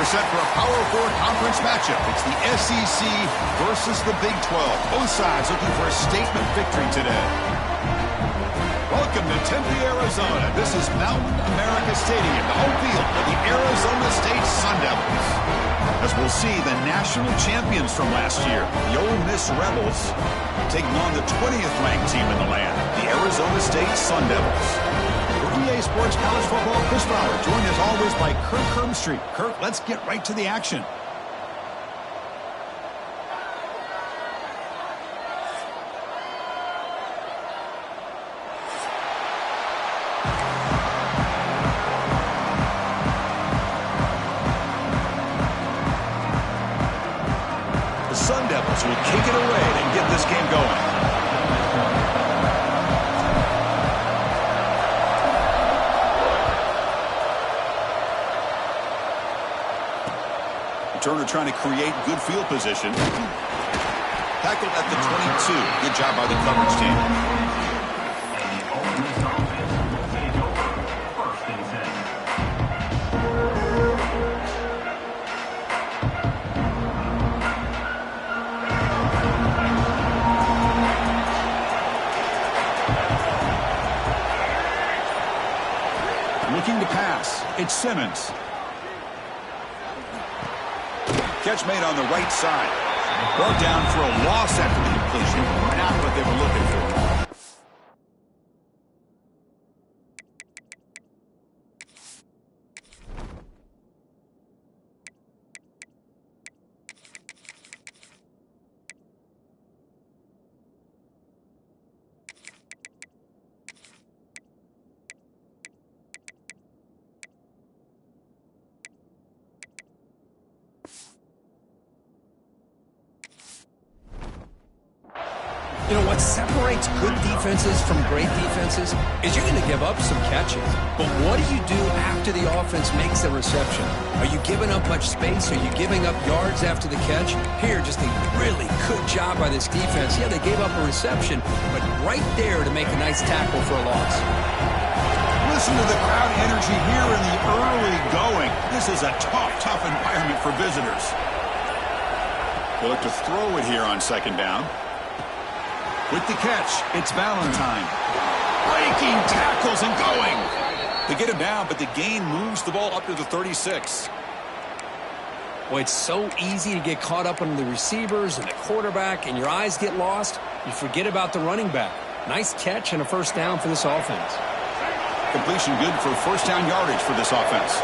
set for a Power 4 conference matchup. It's the SEC versus the Big 12. Both sides looking for a statement victory today. Welcome to Tempe, Arizona. This is Mountain America Stadium, the home field for the Arizona State Sun Devils. As we'll see, the national champions from last year, the Ole Miss Rebels, taking on the 20th ranked team in the land, the Arizona State Sun Devils. For EA Sports College Football, Chris Bauer, joined as always by Kirk Hermstreet. Kirk, let's get right to the action. The Sun Devils will kick it away and get this game going. Turner trying to create good field position. Tackled at the 22. Good job by the coverage team. Looking to pass. It's Simmons. Catch made on the right side. Brought down for a loss after the completion. Not what they were looking for. You know, what separates good defenses from great defenses is you're going to give up some catches. But what do you do after the offense makes a reception? Are you giving up much space? Are you giving up yards after the catch? Here, just a really good job by this defense. Yeah, they gave up a reception, but right there to make a nice tackle for a loss. Listen to the crowd energy here in the early going. This is a tough environment for visitors. They look to throw it here on second down. With the catch, it's Valentine. Breaking tackles and going. They get him down, but the gain moves the ball up to the 36. Boy, it's so easy to get caught up on the receivers and the quarterback, and your eyes get lost. You forget about the running back. Nice catch and a first down for this offense. Completion good for first down yardage for this offense.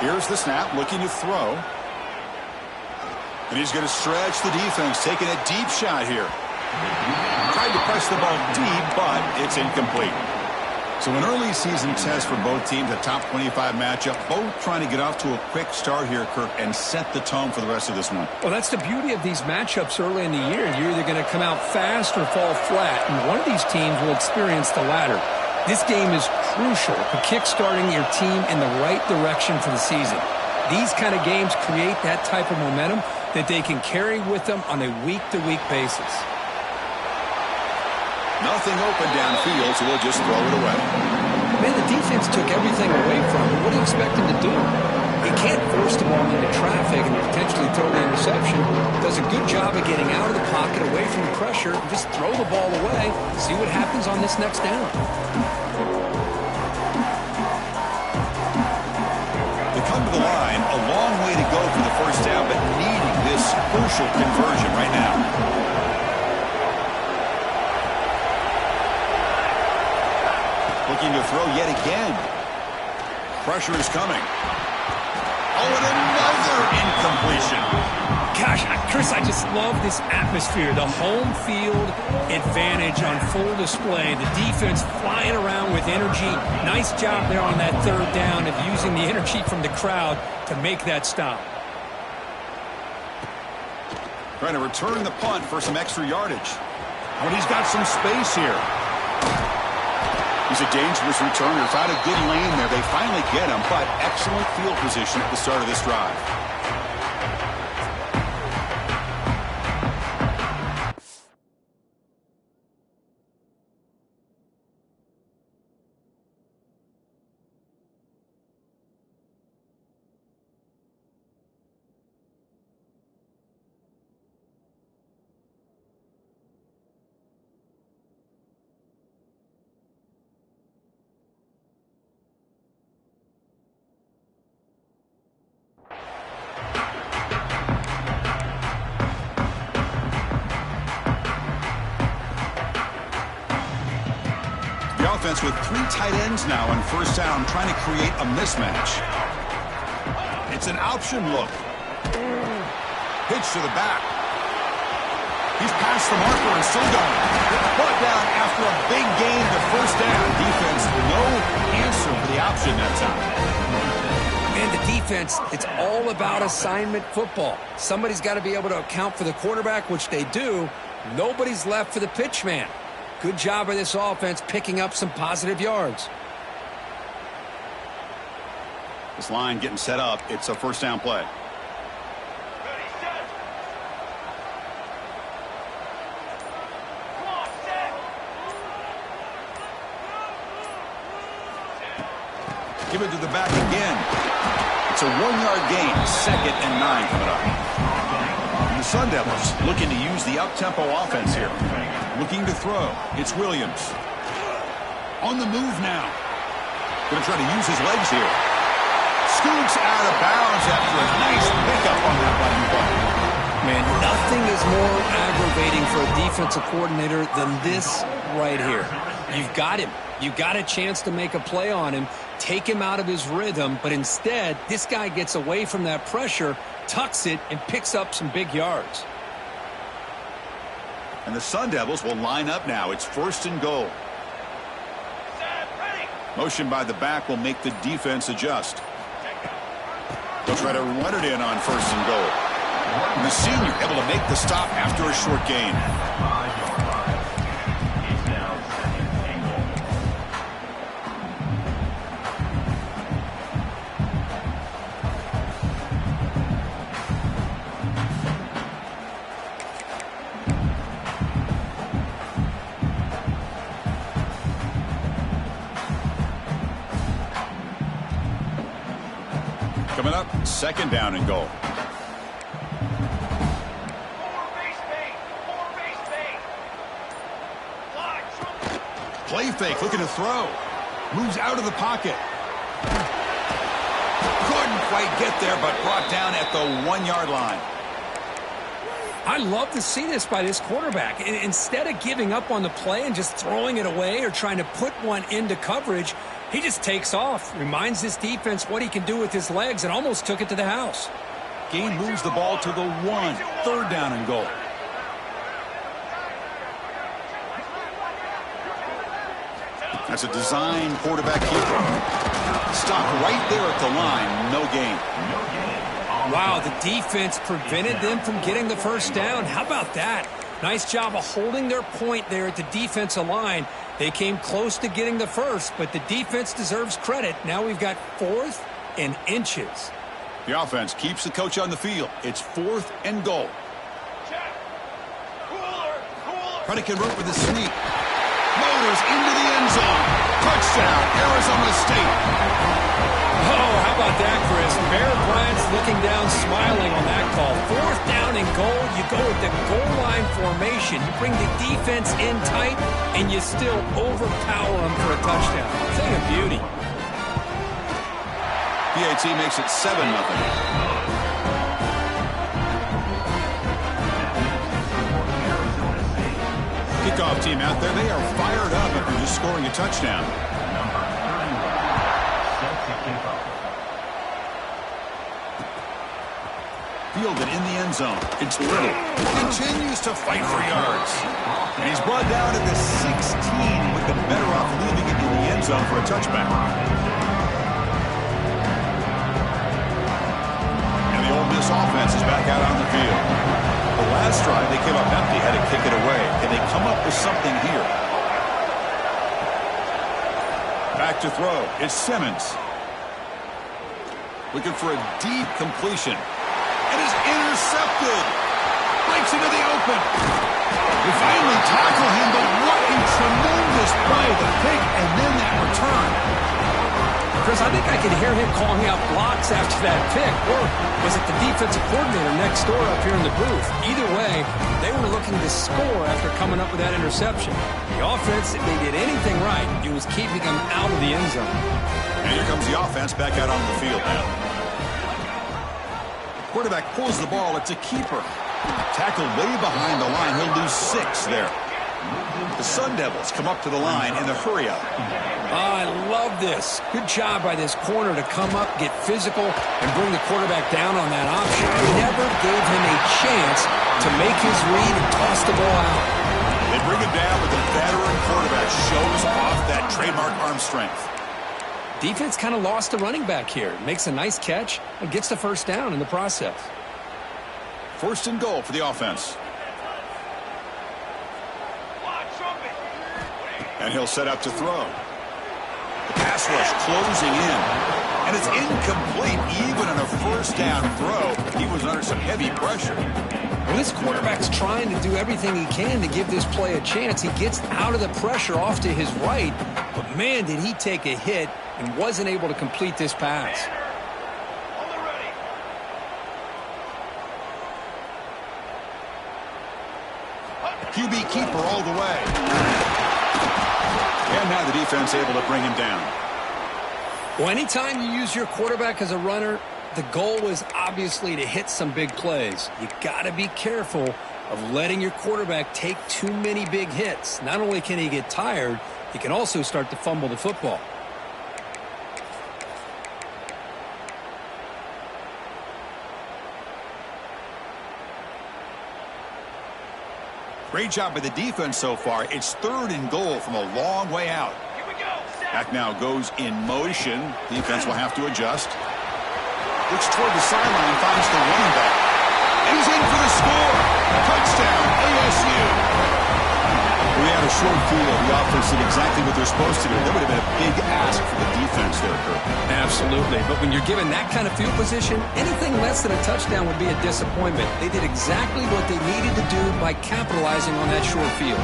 Here's the snap, looking to throw. And he's going to stretch the defense, taking a deep shot here. Tried to press the ball deep, but it's incomplete. So an early season test for both teams, a top 25 matchup. Both trying to get off to a quick start here, Kirk, and set the tone for the rest of this one. Well, that's the beauty of these matchups early in the year. You're either going to come out fast or fall flat, and one of these teams will experience the latter. This game is crucial for kickstarting your team in the right direction for the season. These kind of games create that type of momentum that they can carry with them on a week-to-week basis. Nothing open downfield, so they'll just throw it away. Man, the defense took everything away from him. What do you expect him to do? He can't force the ball into traffic and potentially throw the interception. Does a good job of getting out of the pocket, away from the pressure, and just throw the ball away. See what happens on this next down. Come to the line, a long way to go for the first down, but needing this crucial conversion right now. Looking to throw yet again. Pressure is coming. Oh, and another incompletion. Gosh, Chris, I just love this atmosphere. The home field advantage on full display. The defense flying around with energy. Nice job there on that third down of using the energy from the crowd to make that stop. Trying to return the punt for some extra yardage. But he's got some space here. He's a dangerous returner. Found a good lane there. They finally get him, but excellent field position at the start of this drive. offense with 3 tight ends now on first down, trying to create a mismatch. It's an option look. Pitch to the back. He's past the marker and still going. Brought down after a big gain to first down. Defense, no answer for the option that time. And the defense, it's all about assignment football. Somebody's got to be able to account for the quarterback, which they do. Nobody's left for the pitch man. Good job of this offense picking up some positive yards. This line getting set up. It's a first down play. Give it to the back again. It's a 1-yard gain. 2nd and 9 coming up. And the Sun Devils looking to use the up-tempo offense here. Looking to throw. It's Williams. On the move now. Going to try to use his legs here. Scoots out of bounds after a nice pickup on that running play. Man, nothing is more aggravating for a defensive coordinator than this right here. You've got him. You've got a chance to make a play on him, take him out of his rhythm, but instead, this guy gets away from that pressure, tucks it, and picks up some big yards. And the Sun Devils will line up now. It's 1st and goal. Motion by the back will make the defense adjust. They'll try to run it in on 1st and goal. And the senior able to make the stop after a short gain. Coming up, 2nd down and goal. Play fake, looking to throw. Moves out of the pocket. Couldn't quite get there, but brought down at the 1-yard line. I love to see this by this quarterback. Instead of giving up on the play and just throwing it away or trying to put one into coverage, he just takes off, reminds his defense what he can do with his legs, and almost took it to the house. Gain moves the ball to the 1. 3rd down and goal. That's a design quarterback keeper. Stop right there at the line. No gain. Wow, the defense prevented them from getting the first down. How about that? Nice job of holding their point there at the defensive line. They came close to getting the first, but the defense deserves credit. Now we've got 4th and inches. The offense keeps the coach on the field. It's 4th and goal. Trying to convert with a sneak. Motors into the end zone. Touchdown, Arizona State. Oh, how about that, Chris? Bear Bryant's looking down, smiling on that call. 4th down and goal. You go with the goal line formation. You bring the defense in tight, and you still overpower them for a touchdown. Thing of beauty. PAT makes it 7-0. Kickoff team out there, they are fired up after just scoring a touchdown. Fielded in the end zone. It's Little. Continues to fight for yards. And he's brought down at the 16, with the better off leaving it in the end zone for a touchback. And the Ole Miss offense is back out on the field. The last drive, they came up empty, had to kick it away. Can they come up with something here? Back to throw. It's Simmons. Looking for a deep completion. It is intercepted. Breaks into the open. They finally tackle him, but what a tremendous play. The pick and then that return. Chris, I think I could hear him calling out blocks after that pick. Or was it the defensive coordinator next door up here in the booth? Either way, they were looking to score after coming up with that interception. The offense, if they did anything right, it was keeping them out of the end zone. And here comes the offense back out on the field now. Quarterback pulls the ball. It's a keeper. Tackled way behind the line. He'll lose 6 there. The Sun Devils come up to the line in the hurry-up. I love this. Good job by this corner to come up, get physical, and bring the quarterback down on that option. Never gave him a chance to make his read and toss the ball out. They bring it down, but the veteran quarterback shows off that trademark arm strength. Defense kind of lost the running back here. Makes a nice catch and gets the first down in the process. First and goal for the offense. And he'll set up to throw. The pass rush closing in. And it's incomplete. Even on a first down throw, he was under some heavy pressure. Well, this quarterback's trying to do everything he can to give this play a chance. He gets out of the pressure off to his right. But, man, did he take a hit and wasn't able to complete this pass. QB keeper all the way. And now the defense able to bring him down. Well, anytime you use your quarterback as a runner, the goal is obviously to hit some big plays. You got to be careful of letting your quarterback take too many big hits. Not only can he get tired, he can also start to fumble the football. Great job by the defense so far. It's third and goal from a long way out. Back now goes in motion. Defense will have to adjust. Looks toward the sideline, finds the running back. And he's in for the score. Touchdown, ASU. We had a short field. The offense did exactly what they're supposed to do. That would have been a big ask for the defense there, Kurt. Absolutely. But when you're given that kind of field position, anything less than a touchdown would be a disappointment. They did exactly what they needed to do by capitalizing on that short field.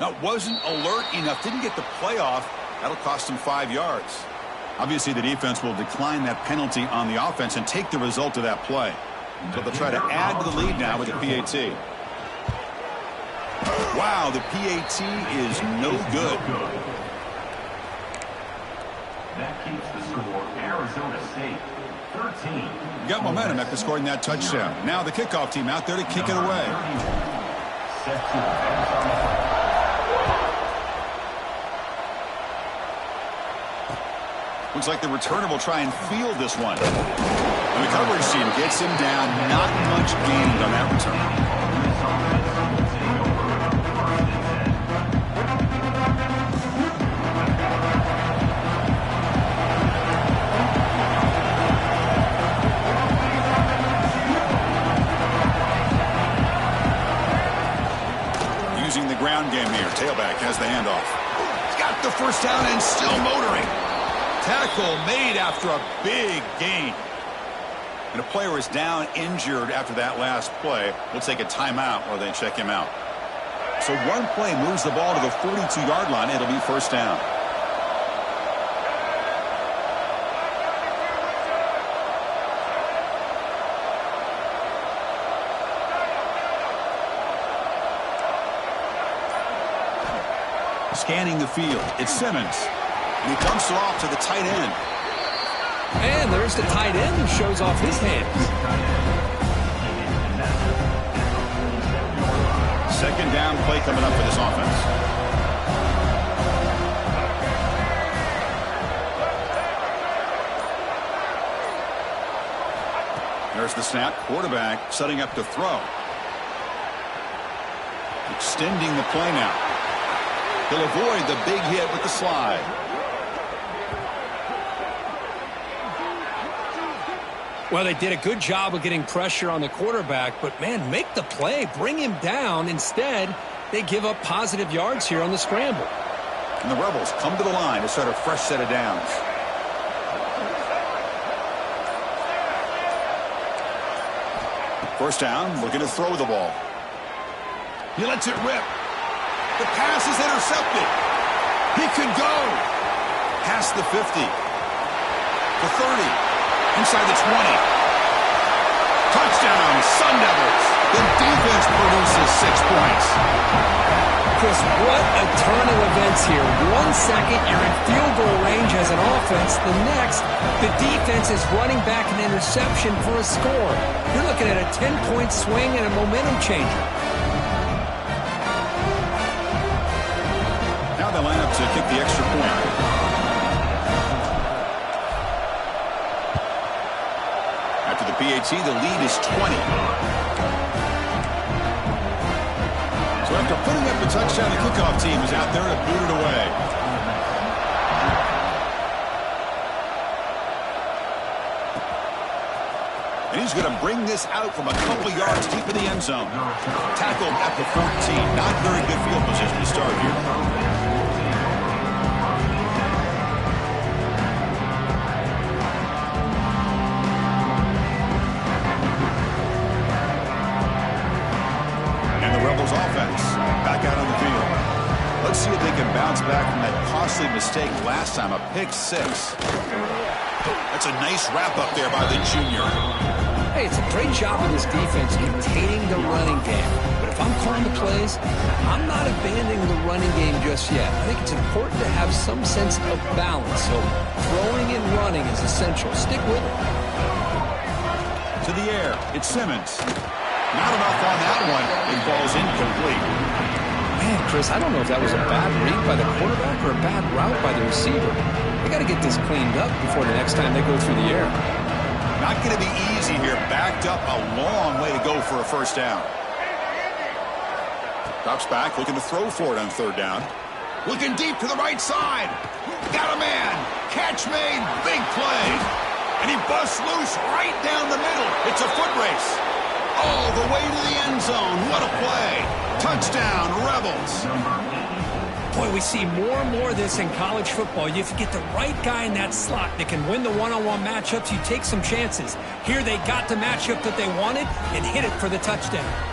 Now, wasn't alert enough, didn't get the play off. That'll cost him 5 yards. Obviously, the defense will decline that penalty on the offense and take the result of that play. So they'll try to add to the lead now with the PAT. Wow, the PAT is no good. That keeps the score Arizona State 13. Got momentum after scoring that touchdown. Now the kickoff team out there to kick it away. Set to advance on the play. Looks like the returner will try and field this one. And the coverage team gets him down. Not much gained on that return. Using the ground game here. Tailback has the handoff. He's got the first down and still motoring. Tackle made after a big gain. And a player is down injured after that last play. We'll take a timeout while they check him out. So one play moves the ball to the 42-yard line. It'll be first down. Scanning the field. It's Simmons. And he dumps it off to the tight end. And there's the tight end who shows off his hands. Second down play coming up for this offense. There's the snap. Quarterback setting up to throw. Extending the play now. He'll avoid the big hit with the slide. Well, they did a good job of getting pressure on the quarterback, but, man, make the play. Bring him down. Instead, they give up positive yards here on the scramble. And the Rebels come to the line to start a fresh set of downs. First down, looking to throw the ball. He lets it rip. The pass is intercepted. He could go. Past the 50. The 30. Inside the 20. Touchdown, Sun Devils. The defense produces 6 points. Chris, what a turn of events here. 1 second, you're in field goal range as an offense. The next, the defense is running back an interception for a score. You're looking at a 10-point swing and a momentum changer. Now they line up to kick the extra point. After the PAT, the lead is 20. So after putting up the touchdown, the kickoff team is out there to boot it away. And he's going to bring this out from a couple yards deep in the end zone. Tackled at the 14. Not very good field position to start here. Offense back out on the field. Let's see if they can bounce back from that costly mistake last time, a pick 6. That's a nice wrap up there by the junior. Hey, it's a great job of this defense containing the running game. But if I'm calling the plays, I'm not abandoning the running game just yet. I think it's important to have some sense of balance. So throwing and running is essential. Stick with it. To the air, it's Simmons. Not enough on that one. It falls incomplete. Man, Chris, I don't know if that was a bad read by the quarterback or a bad route by the receiver. They got to get this cleaned up before the next time they go through the air. Not going to be easy here. Backed up a long way to go for a first down. Drops back, looking to throw for it on 3rd down. Looking deep to the right side. Got a man. Catch made. Big play. And he busts loose right down the middle. It's a foot race. All the way to the end zone. What a play. Touchdown, Rebels. Boy, we see more and more of this in college football. If you get the right guy in that slot that can win the one-on-one matchups, you take some chances. Here they got the matchup that they wanted and hit it for the touchdown.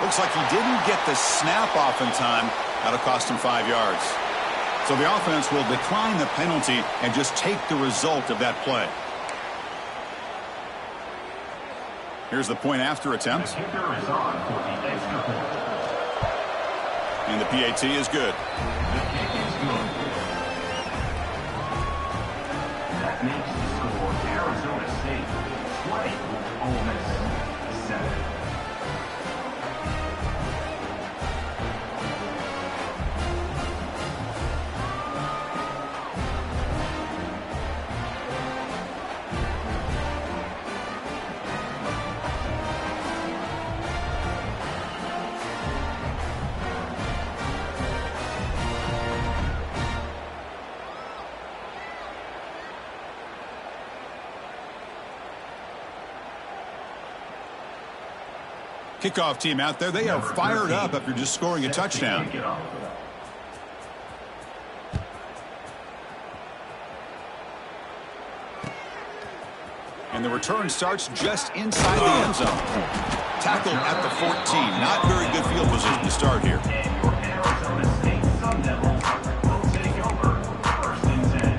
Looks like he didn't get the snap off in time. That'll cost him 5 yards. So the offense will decline the penalty and just take the result of that play. Here's the point after attempt. And the PAT is good. That makes the score Arizona State 20, Ole Miss 7. Kickoff team out there. They are fired up after just scoring a touchdown. And the return starts just inside the end zone. Tackled at the 14. Not very good field position to start here. Arizona State Sun Devils will take over 1st and 10.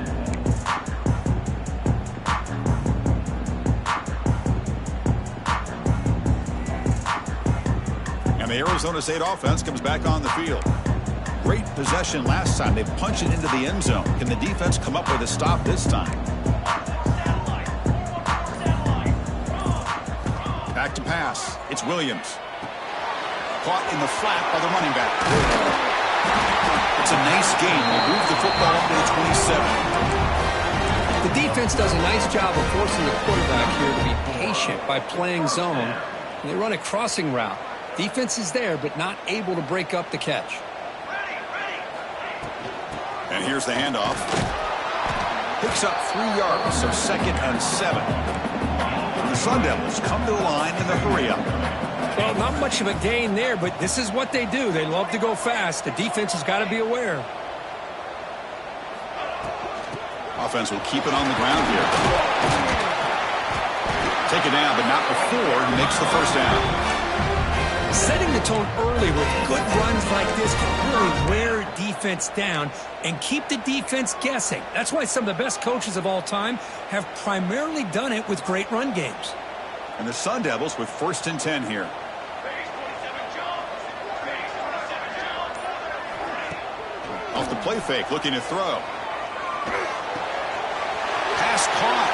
And the Arizona State offense comes back on the field. Great possession last time. They punch it into the end zone. Can the defense come up with a stop this time? Back to pass. It's Williams. Caught in the flat by the running back. It's a nice game. We'll move the football up to the 27. The defense does a nice job of forcing the quarterback here to be patient by playing zone. And they run a crossing route. Defense is there, but not able to break up the catch. And here's the handoff. Picks up 3 yards, so 2nd and 7. The Sun Devils come to the line in the hurry-up. Well, not much of a gain there, but this is what they do. They love to go fast. The defense has got to be aware. Offense will keep it on the ground here. Take it down, but not before he makes the first down. Setting the tone early with good runs like this can really wear defense down and keep the defense guessing. That's why some of the best coaches of all time have primarily done it with great run games. And the Sun Devils with 1st and 10 here. Off the play fake, looking to throw. Pass caught.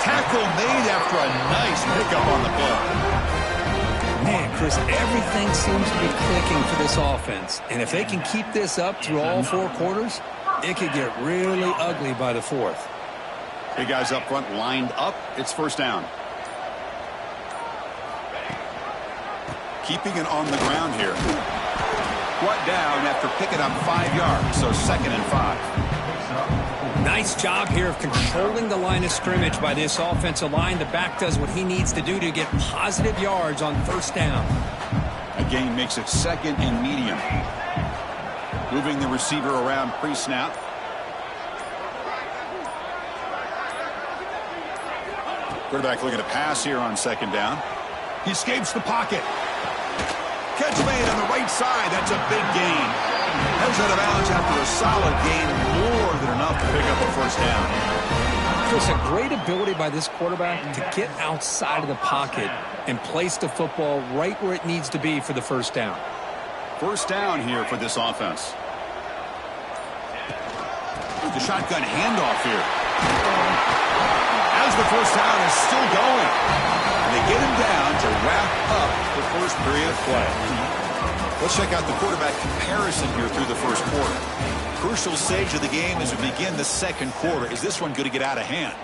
Tackle made after a nice pickup on the play. Man, Chris, everything seems to be clicking for this offense. And if they can keep this up through all 4 quarters, it could get really ugly by the 4th. Big guys up front lined up. It's 1st down. Keeping it on the ground here. Brought down after picking up 5 yards, so 2nd and 5. Nice job here of controlling the line of scrimmage by this offensive line. The back does what he needs to do to get positive yards on 1st down. A gain makes it 2nd and medium. Moving the receiver around pre-snap. Quarterback looking to pass here on 2nd down. He escapes the pocket. Catch made on the right side. That's a big gain. Heads out of bounds after a solid gain, more than enough to pick up a 1st down. Chris, a great ability by this quarterback to get outside of the pocket and place the football right where it needs to be for the 1st down. 1st down here for this offense. The shotgun handoff here. As the 1st down is still going. And they get him down to wrap up the 1st period of play. Let's check out the quarterback comparison here through the 1st quarter. Crucial stage of the game as we begin the 2nd quarter. Is this one going to get out of hand?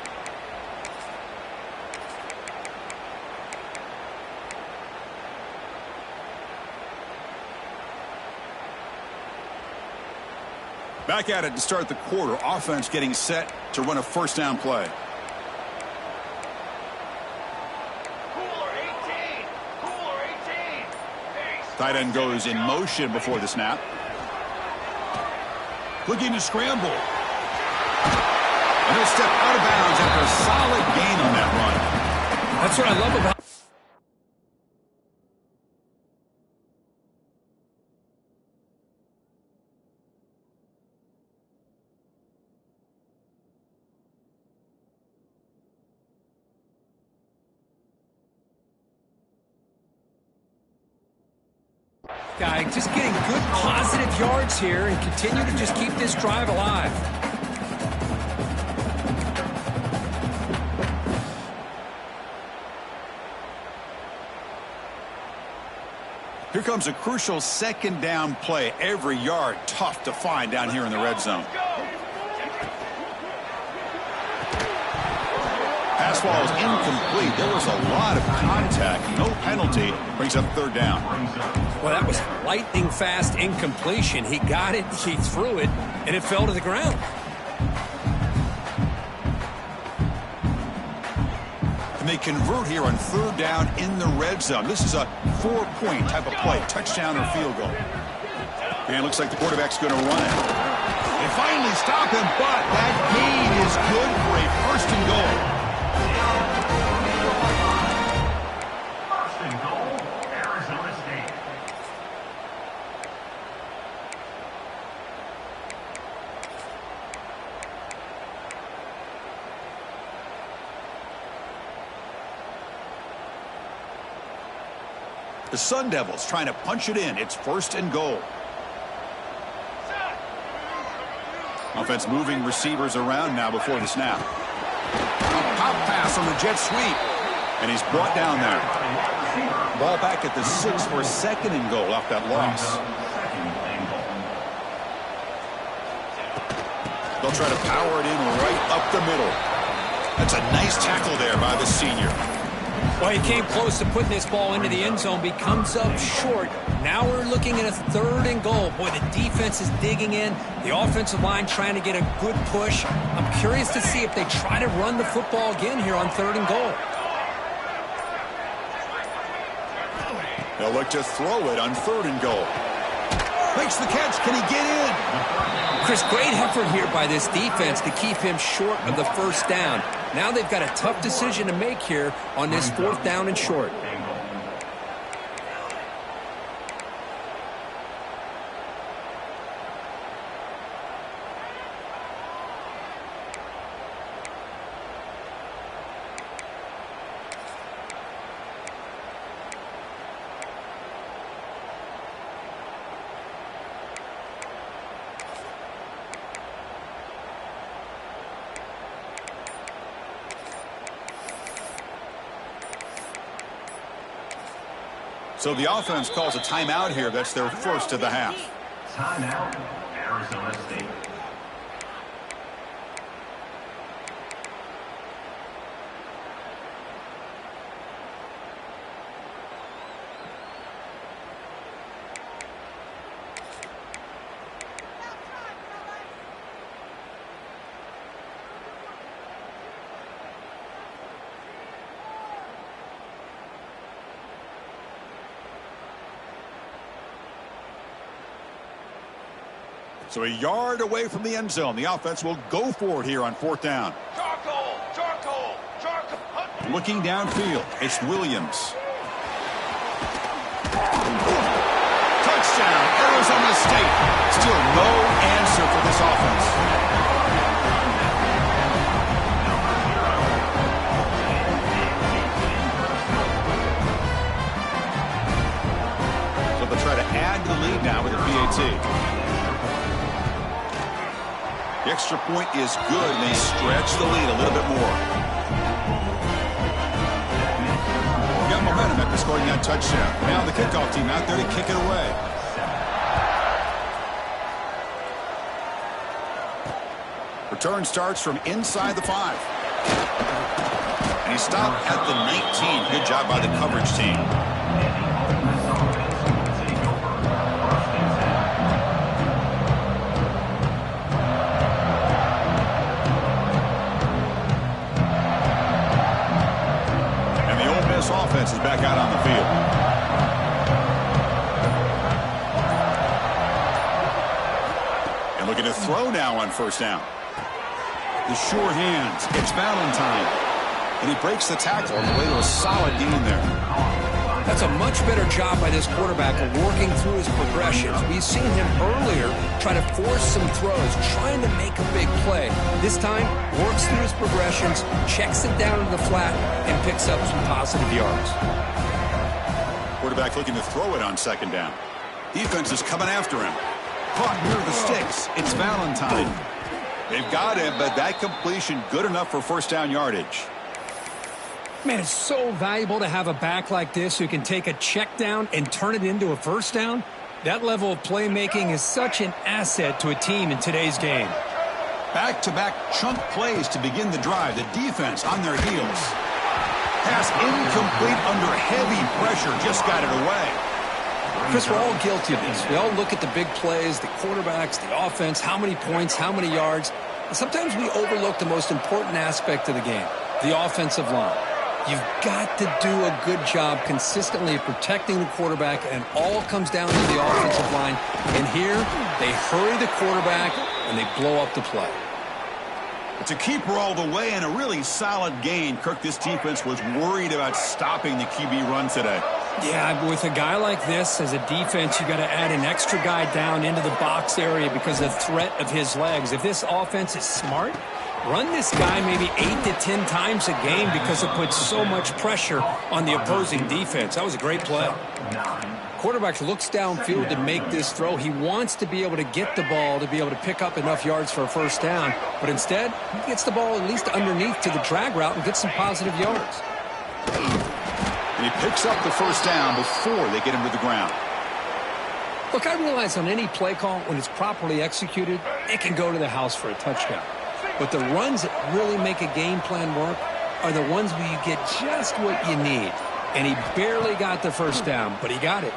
Back at it to start the quarter. Offense getting set to run a 1st down play. Tight end goes in motion before the snap. Looking to scramble. And he'll step out of bounds after a solid gain on that run. That's what I love about. Guy just getting good positive yards here and continue to just keep this drive alive. Here comes a crucial 2nd down play. Every yard tough to find down here in the red zone. Pass ball is incomplete. There was a lot of contact. No penalty. Brings up 3rd down. Well, that was lightning fast incompletion. He got it, he threw it, and it fell to the ground. And they convert here on 3rd down in the red zone. This is a 4-point type of play, touchdown or field goal. And looks like the quarterback's going to run it. They finally stop him, but that gain is good for a 1st and goal. The Sun Devils trying to punch it in. It's 1st and goal. Offense moving receivers around now before the snap. A pop pass on the jet sweep. And he's brought down there. Ball back at the 6 for 2nd and goal off that loss. They'll try to power it in right up the middle. That's a nice tackle there by the senior. Well, he came close to putting this ball into the end zone, but he comes up short. Now we're looking at a 3rd and goal. Boy, the defense is digging in. The offensive line trying to get a good push. I'm curious to see if they try to run the football again here on 3rd and goal. They'll look to throw it on 3rd and goal. Makes the catch. Can he get in? Chris, great effort here by this defense to keep him short of the 1st down. Now they've got a tough decision to make here on this 4th down and short. So the offense calls a timeout here. That's their 1st of the half. Timeout, Arizona State. So a yard away from the end zone. The offense will go for it here on 4th down. Charcoal. Looking downfield, it's Williams. Touchdown, Arizona State. Still no answer for this offense. So they'll try to add to the lead now with a PAT. The extra point is good, and they stretch the lead a little bit more. Got momentum after scoring that touchdown. Now the kickoff team out there to kick it away. Return starts from inside the 5. And he stopped at the 19. Good job by the coverage team. Offense is back out on the field. And looking to throw now on 1st down. The sure hands. It's Valentine. And he breaks the tackle on the way to a solid gain there. That's a much better job by this quarterback of working through his progressions. We've seen him earlier try to force some throws, trying to make a big play. This time, works through his progressions, checks it down to the flat, and picks up some positive yards. Quarterback looking to throw it on 2nd down. Defense is coming after him. Caught near the sticks. It's Valentine. They've got him, but that completion good enough for 1st down yardage. Man, it's so valuable to have a back like this who can take a check down and turn it into a 1st down. That level of playmaking is such an asset to a team in today's game. Back-to-back chunk plays to begin the drive. The defense on their heels. Pass incomplete under heavy pressure. Just got it away. Chris, we're all guilty of this. We all look at the big plays, the quarterbacks, the offense, how many points, how many yards. And sometimes we overlook the most important aspect of the game, the offensive line. You've got to do a good job consistently of protecting the quarterback, and it all comes down to the offensive line. And here, they hurry the quarterback, and they blow up the play. It's a keeper all the way and a really solid gain. Kirk, this defense was worried about stopping the QB run today. Yeah, with a guy like this, as a defense, you got to add an extra guy down into the box area because of the threat of his legs. If this offense is smart, run this guy maybe 8 to 10 times a game because it puts so much pressure on the opposing defense. That was a great play. Quarterback looks downfield to make this throw. He wants to be able to get the ball to be able to pick up enough yards for a 1st down, but instead, he gets the ball at least underneath to the drag route and gets some positive yards. And he picks up the 1st down before they get him to the ground. Look, I realize on any play call, when it's properly executed, it can go to the house for a touchdown. But the runs that really make a game plan work, are the ones where you get just what you need. And he barely got the first down, but he got it.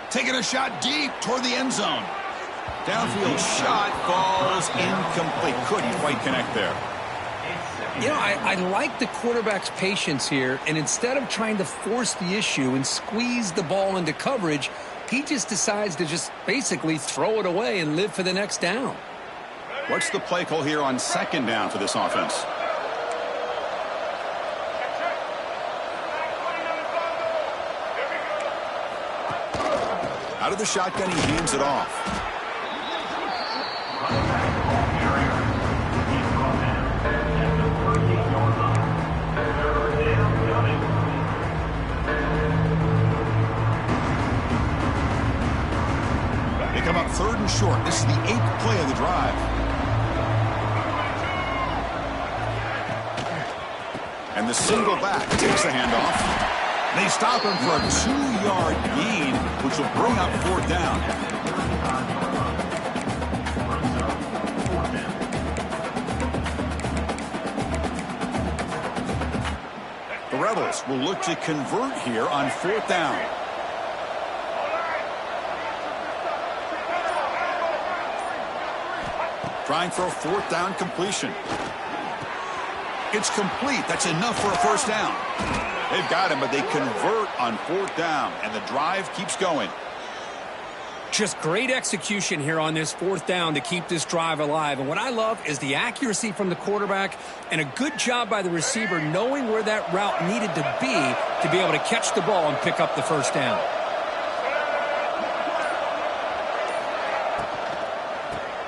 Taking a shot deep toward the end zone. Downfield shot falls incomplete. Couldn't quite connect there. You know, I like the quarterback's patience here, and instead of trying to force the issue and squeeze the ball into coverage, he just decides to just basically throw it away and live for the next down. What's the play call here on second down for this offense? Out of the shotgun, he hands it off. They come up third and short. This is the 8th play of the drive. And the single back takes the handoff. They stop him for a 2-yard gain, which will bring up fourth down. The Rebels will look to convert here on fourth down. Trying for a fourth down completion. It's complete. That's enough for a first down. They've got him, but they convert on fourth down, and the drive keeps going. Just great execution here on this fourth down to keep this drive alive. And what I love is the accuracy from the quarterback and a good job by the receiver knowing where that route needed to be able to catch the ball and pick up the first down.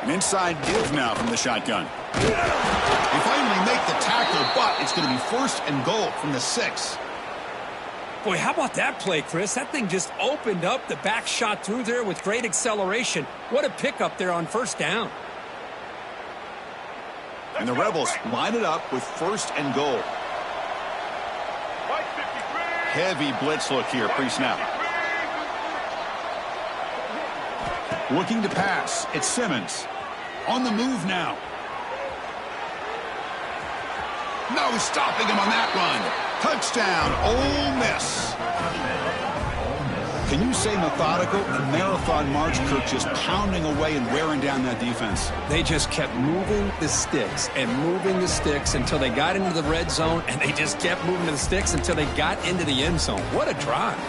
An inside give now from the shotgun. They finally make the tackle, but it's going to be first and goal from the 6. Boy, how about that play, Chris? That thing just opened up. The back shot through there with great acceleration. What a pickup there on first down. And the Rebels line it up with first and goal. Heavy blitz look here pre-snap. Looking to pass. It's Simmons. On the move now. No stopping him on that run. Touchdown, Ole Miss. Can you say methodical? A marathon march, Kirk, just pounding away and wearing down that defense. They just kept moving the sticks and moving the sticks until they got into the red zone, and they just kept moving the sticks until they got into the end zone. What a drive.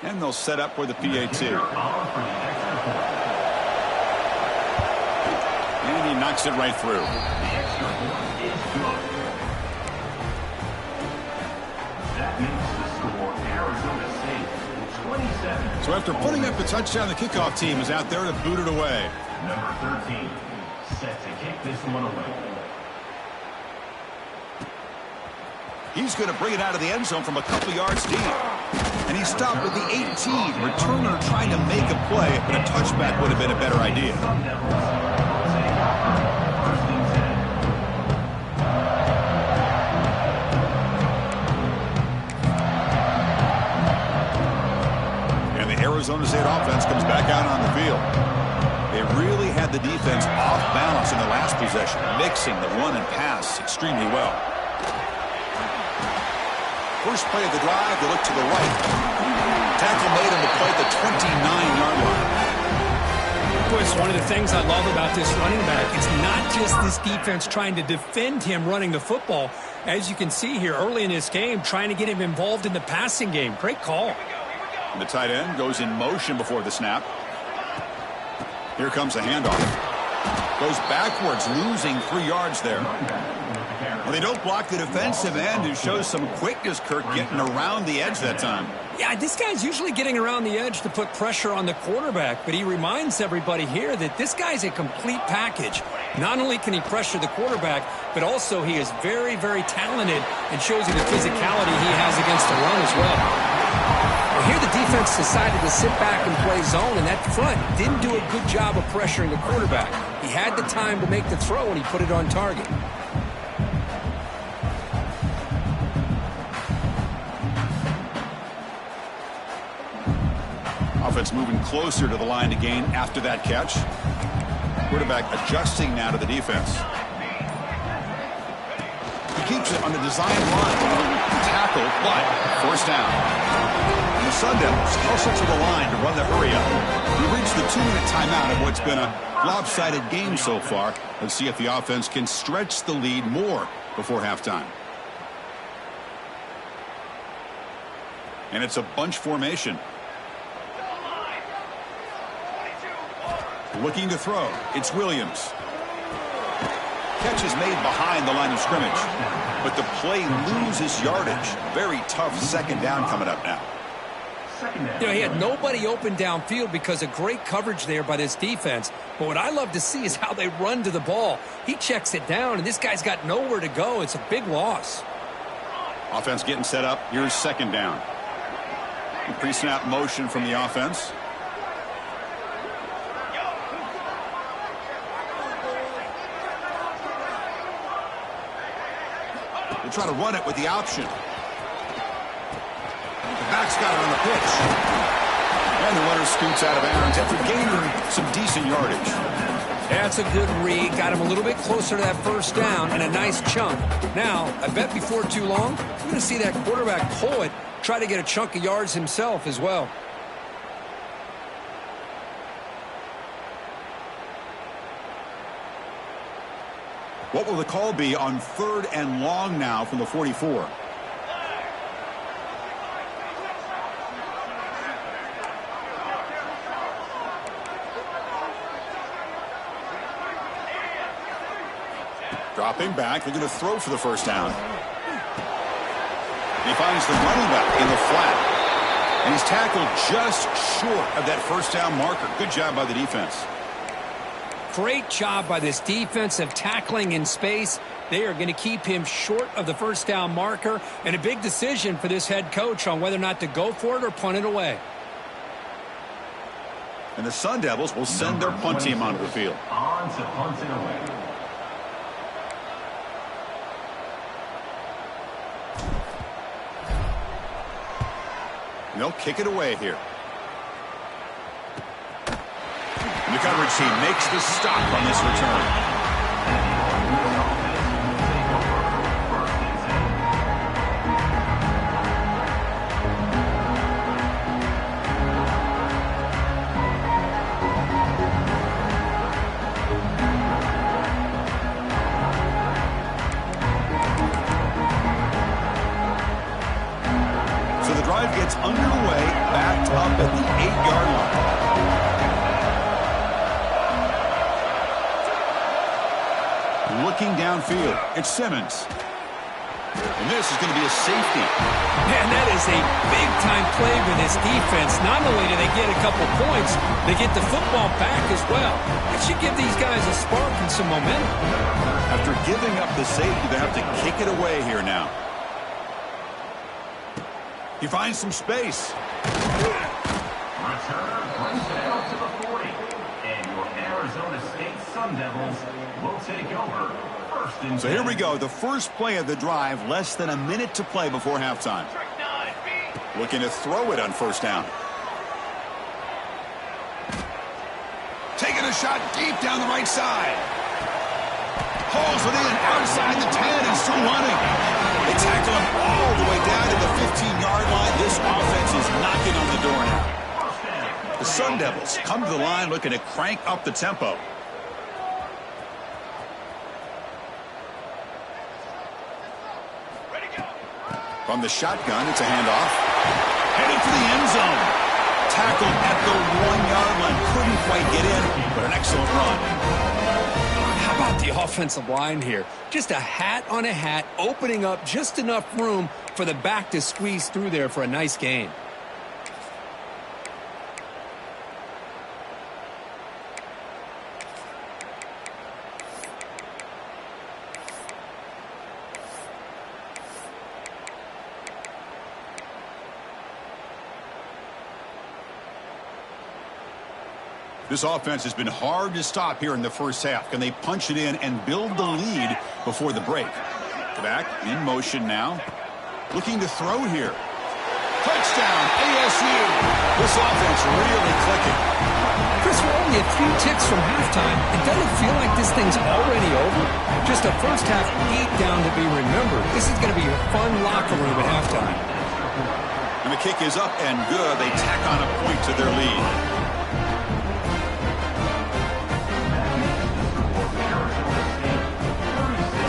And they'll set up for the PAT. And he knocks it right through. That makes the score Arizona State 27. So after putting up the touchdown, the kickoff team is out there to boot it away. Number 13 set to kick this one away. He's going to bring it out of the end zone from a couple yards deep. And he stopped with the 18. Returner trying to make a play, but a touchback would have been a better idea. And the Arizona State offense comes back out on the field. They really had the defense off balance in the last possession, mixing the run and pass extremely well. First play of the drive, they look to the right. Tackle made him to play at the 29-yard line. Boy, it's one of the things I love about this running back. It's not just this defense trying to defend him running the football. As you can see here early in this game, trying to get him involved in the passing game. Great call. And the tight end goes in motion before the snap. Here comes the handoff. Goes backwards, losing 3 yards there. Well, they don't block the defensive end, who shows some quickness, Kirk, getting around the edge that time. Yeah, this guy's usually getting around the edge to put pressure on the quarterback, but he reminds everybody here that this guy's a complete package. Not only can he pressure the quarterback, but also he is very, very talented and shows you the physicality he has against the run as well. Well, here the defense defense decided to sit back and play zone, and that front didn't do a good job of pressuring the quarterback. He had the time to make the throw, and he put it on target. Offense moving closer to the line to gain after that catch. Quarterback adjusting now to the defense. He keeps it on the design line. Tackle, but first down. And the Sun Devils hustle to the line to run the hurry up. We reached the 2-minute timeout of what's been a lopsided game so far. Let's see if the offense can stretch the lead more before halftime. And it's a bunch formation. Looking to throw. It's Williams. Catch is made behind the line of scrimmage. But the play loses yardage. Very tough second down coming up now. You know, he had nobody open downfield because of great coverage there by this defense. But what I love to see is how they run to the ball. He checks it down, and this guy's got nowhere to go. It's a big loss. Offense getting set up. Here's second down. Pre-snap motion from the offense. They try to run it with the option. The back's got it on the pitch. And the runner scoots out of bounds after gaining some decent yardage. That's a good read. Got him a little bit closer to that first down and a nice chunk. Now, I bet before too long, we're going to see that quarterback pull it, try to get a chunk of yards himself as well. What will the call be on 3rd and long now from the 44? Dropping back, they're going to throw for the first down. He finds the running back in the flat. And he's tackled just short of that first down marker. Good job by the defense. Great job by this defensive tackling in space. They are going to keep him short of the first down marker, and a big decision for this head coach on whether or not to go for it or punt it away. And the Sun Devils will send their punt team onto the field. On to punt it away. They'll kick it away here. The coverage team makes the stop on this return. So the drive gets underway, backed up at the 8-yard line. Looking downfield, it's Simmons. And this is going to be a safety. Man, that is a big-time play for this defense. Not only do they get a couple points, they get the football back as well. That should give these guys a spark and some momentum. After giving up the safety, they have to kick it away here now. He finds some space. Return brings it out to the 40. And your Arizona State Sun Devils will take over first and 10. So here we go. The first play of the drive, less than a minute to play before halftime. Looking to throw it on first down. Taking a shot deep down the right side. Hauls it in outside the 10 and still running. They tackle him all the way down to the 15-yard line. This offense is knocking on the door now. The Sun Devils come to the line looking to crank up the tempo. From the shotgun, it's a handoff. Headed for the end zone. Tackled at the 1-yard line. Couldn't quite get in, but an excellent run. How about the offensive line here? Just a hat on a hat, opening up just enough room for the back to squeeze through there for a nice gain. This offense has been hard to stop here in the first half. Can they punch it in and build the lead before the break? Back in motion now. Looking to throw here. Touchdown, ASU. This offense really clicking. Chris, we're only a few ticks from halftime. It doesn't feel like this thing's already over. Just a first half beat down to be remembered. This is going to be a fun locker room at halftime. And the kick is up and good. They tack on a point to their lead.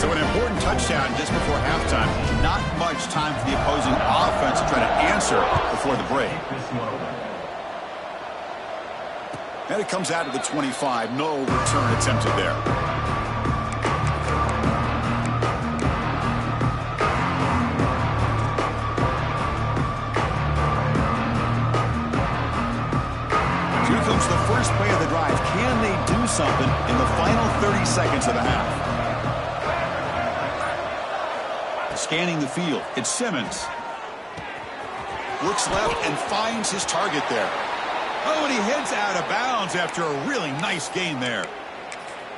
So an important touchdown just before halftime. Not much time for the opposing offense to try to answer before the break. And it comes out of the 25. No return attempted there. Here comes the first play of the drive. Can they do something in the final 30 seconds of the half? Scanning the field. It's Simmons. Looks left and finds his target there. Oh, and he heads out of bounds after a really nice gain there.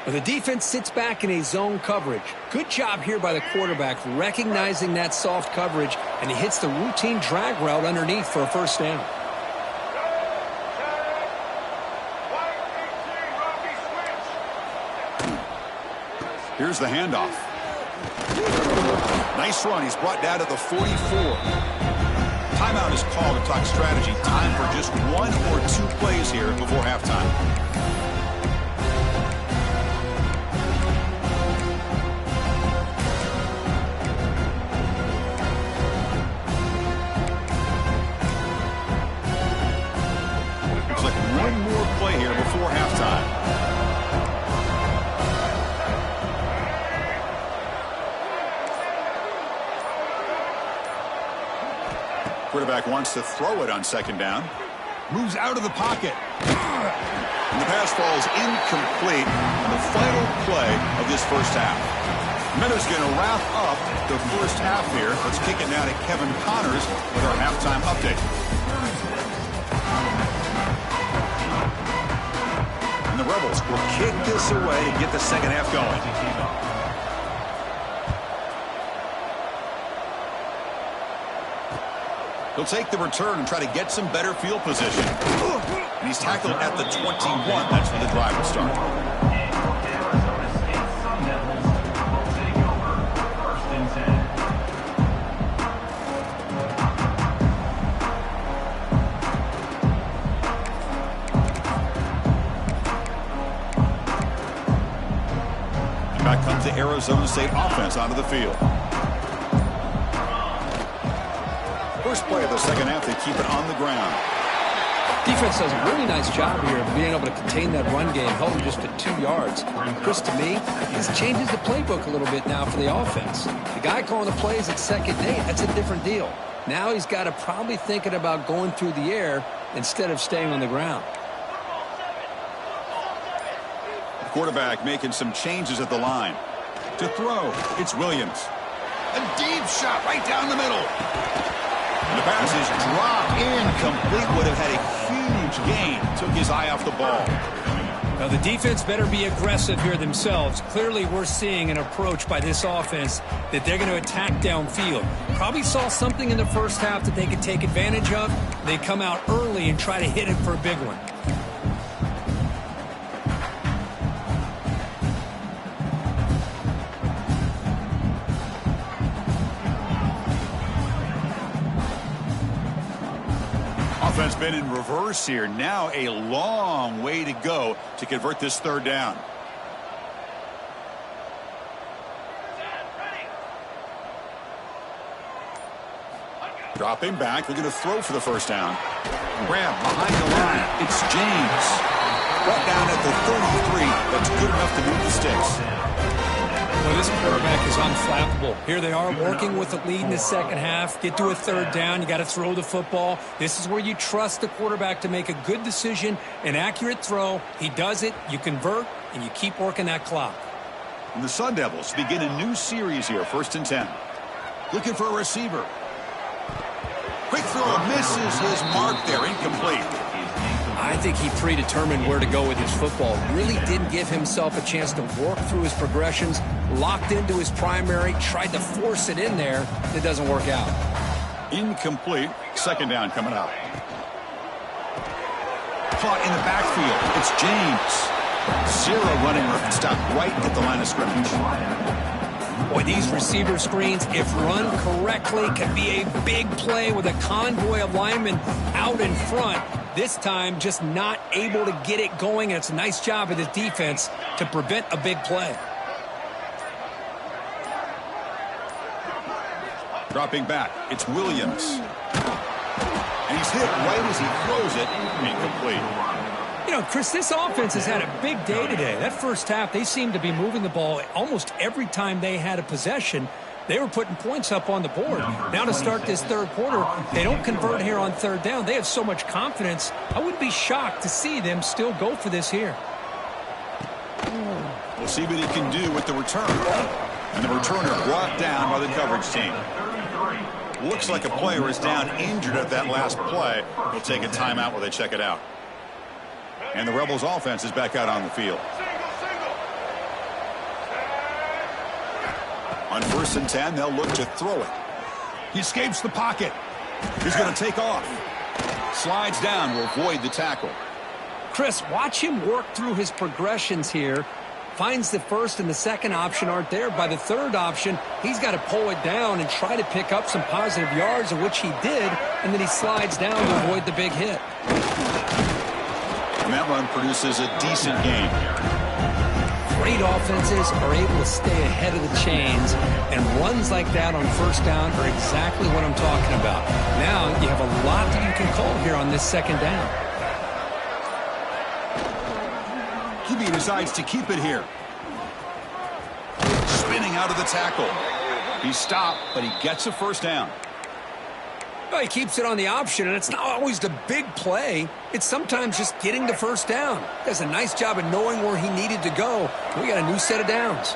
Well, the defense sits back in a zone coverage. Good job here by the quarterback recognizing that soft coverage, and he hits the routine drag route underneath for a first down. Here's the handoff. Nice run. He's brought down to the 44. Timeout is called to talk strategy. Time for just one or two plays here before halftime. Looks like one more play here before halftime. Quarterback wants to throw it on second down. Moves out of the pocket. And the pass falls incomplete on the final play of this first half. Meadows going to wrap up the first half here. Let's kick it now to Kevin Connors with our halftime update. And the Rebels will kick this away to get the second half going. He'll take the return and try to get some better field position. And he's tackled at the 21. That's where the drive will start. And back comes the Arizona State offense onto the field. First play of the second half, they keep it on the ground. Defense does a really nice job here of being able to contain that run game, held him just to 2 yards. Chris, to me, this changes the playbook a little bit now for the offense. The guy calling the plays at second day, that's a different deal. Now he's got to probably thinking about going through the air instead of staying on the ground. The quarterback making some changes at the line. To throw, it's Williams. A deep shot right down the middle. And the pass is dropped incomplete. Would have had a huge gain. Took his eye off the ball. Now the defense better be aggressive here themselves. Clearly we're seeing an approach by this offense that they're going to attack downfield. Probably saw something in the first half that they could take advantage of. They come out early and try to hit it for a big one. Offense been in reverse here. Now a long way to go to convert this third down. Dropping back, looking to throw for the first down. Grab behind the line. It's James. Brought down at the 33. That's good enough to move the sticks. Well, this quarterback is unflappable. Here they are working with the lead in the second half. Get to a third down. You got to throw the football. This is where you trust the quarterback to make a good decision, an accurate throw. He does it. You convert, and you keep working that clock. And the Sun Devils begin a new series here, 1st and 10. Looking for a receiver. Quick throw misses his mark there, incomplete. I think he predetermined where to go with his football. Really didn't give himself a chance to work through his progressions, locked into his primary, tried to force it in there. It doesn't work out. Incomplete. Second down coming up. Caught in the backfield. It's James. Zero running room. Stopped right at the line of scrimmage. Boy, these receiver screens, if run correctly, can be a big play with a convoy of linemen out in front. This time, just not able to get it going. And it's a nice job of the defense to prevent a big play. Dropping back, it's Williams. And he's hit right as he throws it. Incomplete. You know, Chris, this offense has had a big day today. That first half, they seemed to be moving the ball almost every time they had a possession. They were putting points up on the board. Now to start this third quarter, they don't convert here on third down. They have so much confidence. I wouldn't be shocked to see them still go for this here. We'll see what he can do with the return. And the returner brought down by the coverage team. Looks like a player is down injured at that last play. We'll take a timeout while they check it out. And the Rebels offense is back out on the field. On 1st and 10, they'll look to throw it. He escapes the pocket. He's going to take off. Slides down to avoid the tackle. Chris, watch him work through his progressions here. Finds the first and the second option aren't there. By the third option, he's got to pull it down and try to pick up some positive yards, of which he did, and then he slides down to avoid the big hit. And that run produces a decent gain. Great offenses are able to stay ahead of the chains, and runs like that on first down are exactly what I'm talking about. Now you have a lot that you can call here on this second down. QB decides to keep it here. Spinning out of the tackle. He's stopped, but he gets a first down. Well, he keeps it on the option, and it's not always the big play. It's sometimes just getting the first down. He does a nice job of knowing where he needed to go. We got a new set of downs.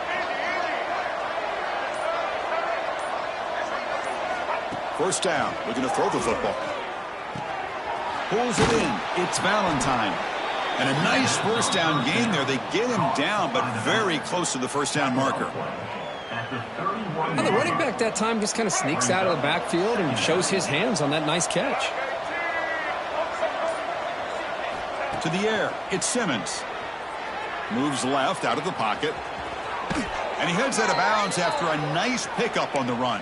First down, looking to throw the football. Pulls it in. It's Valentine. And a nice first down gain there. They get him down, but very close to the first down marker. Well, the running back that time just kind of sneaks out of the backfield and shows his hands on that nice catch. To the air, it's Simmons. Moves left out of the pocket. And he heads out of bounds after a nice pickup on the run.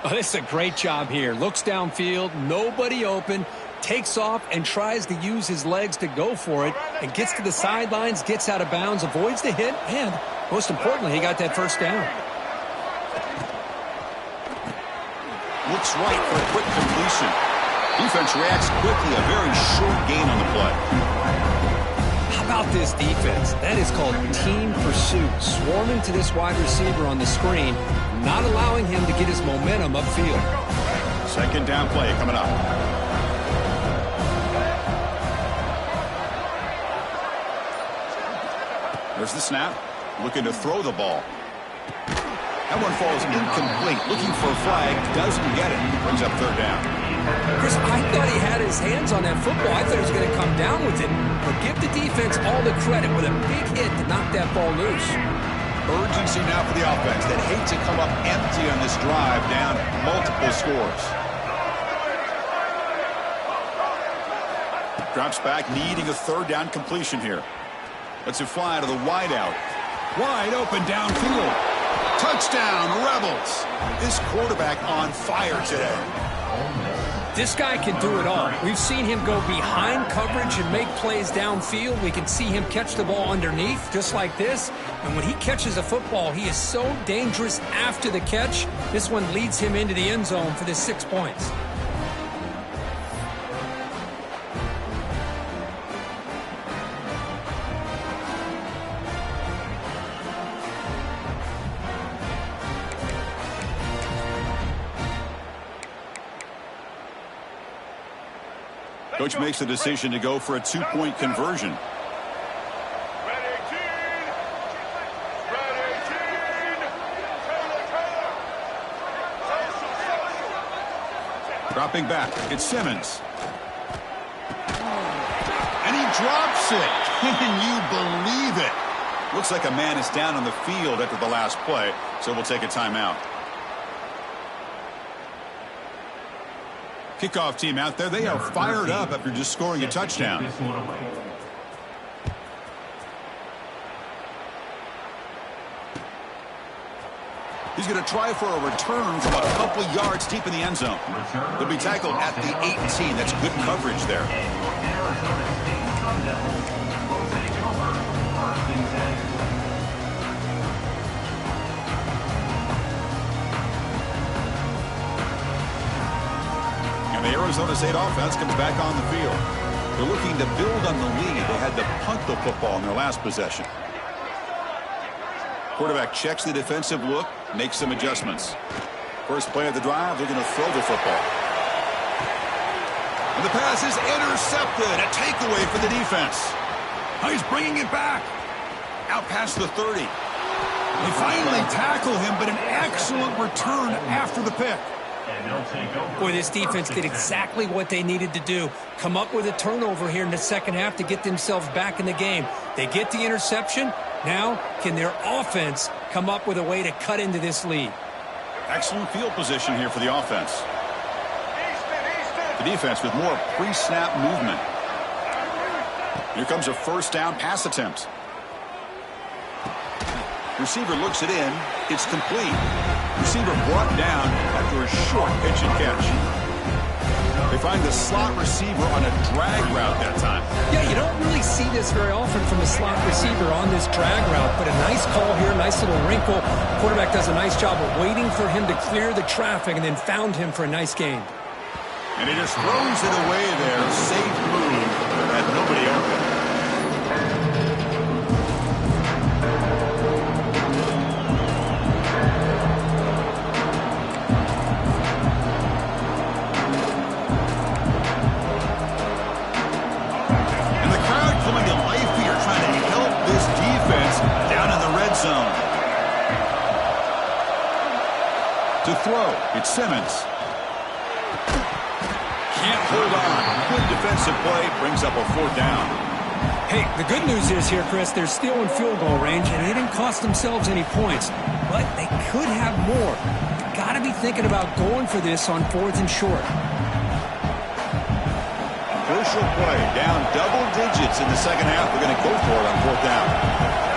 Oh, this is a great job here. Looks downfield, nobody open, takes off and tries to use his legs to go for it, and gets to the sidelines, gets out of bounds, avoids the hit, and most importantly, he got that first down. Looks right for a quick completion. Defense reacts quickly, a very short gain on the play. How about this defense? That is called team pursuit. Swarming to this wide receiver on the screen, not allowing him to get his momentum upfield. Second down play coming up. There's the snap. Looking to throw the ball. That one falls incomplete. Looking for a flag. Doesn't get it. Brings up third down. Chris, I thought he had his hands on that football. I thought he was going to come down with it. But give the defense all the credit with a big hit to knock that ball loose. Urgency now for the offense that hate to come up empty on this drive, down multiple scores. Drops back, needing a third down completion here. Lets it fly to the wideout. Wide open downfield. Touchdown, Rebels. This quarterback on fire today. This guy can do it all. We've seen him go behind coverage and make plays downfield. We can see him catch the ball underneath, just like this. And when he catches a football, he is so dangerous after the catch. This one leads him into the end zone for the 6 points. Coach makes the decision to go for a two-point conversion. Dropping back, it's Simmons. drops it. Can you believe it? Looks like a man is down on the field after the last play, so we'll take a timeout. Kickoff team out there. They are fired up after just scoring a touchdown. He's going to try for a return from a couple yards deep in the end zone. He'll be tackled at the 18. That's good coverage there. And the Arizona State offense comes back on the field. They're looking to build on the lead. They had to punt the football in their last possession. Quarterback checks the defensive look, makes some adjustments. First play of the drive, they're going to throw the football. And the pass is intercepted. A takeaway for the defense. Oh, he's bringing it back. Out past the 30. They finally tackle him, but an excellent return after the pick. Boy, this defense did exactly what they needed to do. Come up with a turnover here in the second half to get themselves back in the game. They get the interception. Now, can their offense come up with a way to cut into this lead? Excellent field position here for the offense. The defense with more pre-snap movement. Here comes a first down pass attempt. Receiver looks it in. It's complete. Receiver brought down after a short pitch and catch. They find the slot receiver on a drag route that time. Yeah, you don't really see this very often from a slot receiver on this drag route, but a nice call here, nice little wrinkle. Quarterback does a nice job of waiting for him to clear the traffic and then found him for a nice gain. And he just throws it away there. Safe move. Had nobody open. Zone. To throw, it's Simmons. Can't hold on. Good defensive play, brings up a fourth down. Hey, the good news is here, Chris, they're still in field goal range, and they didn't cost themselves any points, but they could have more. Got to be thinking about going for this on fourth and short. Crucial play, down double digits in the second half. They're going to go for it on fourth down.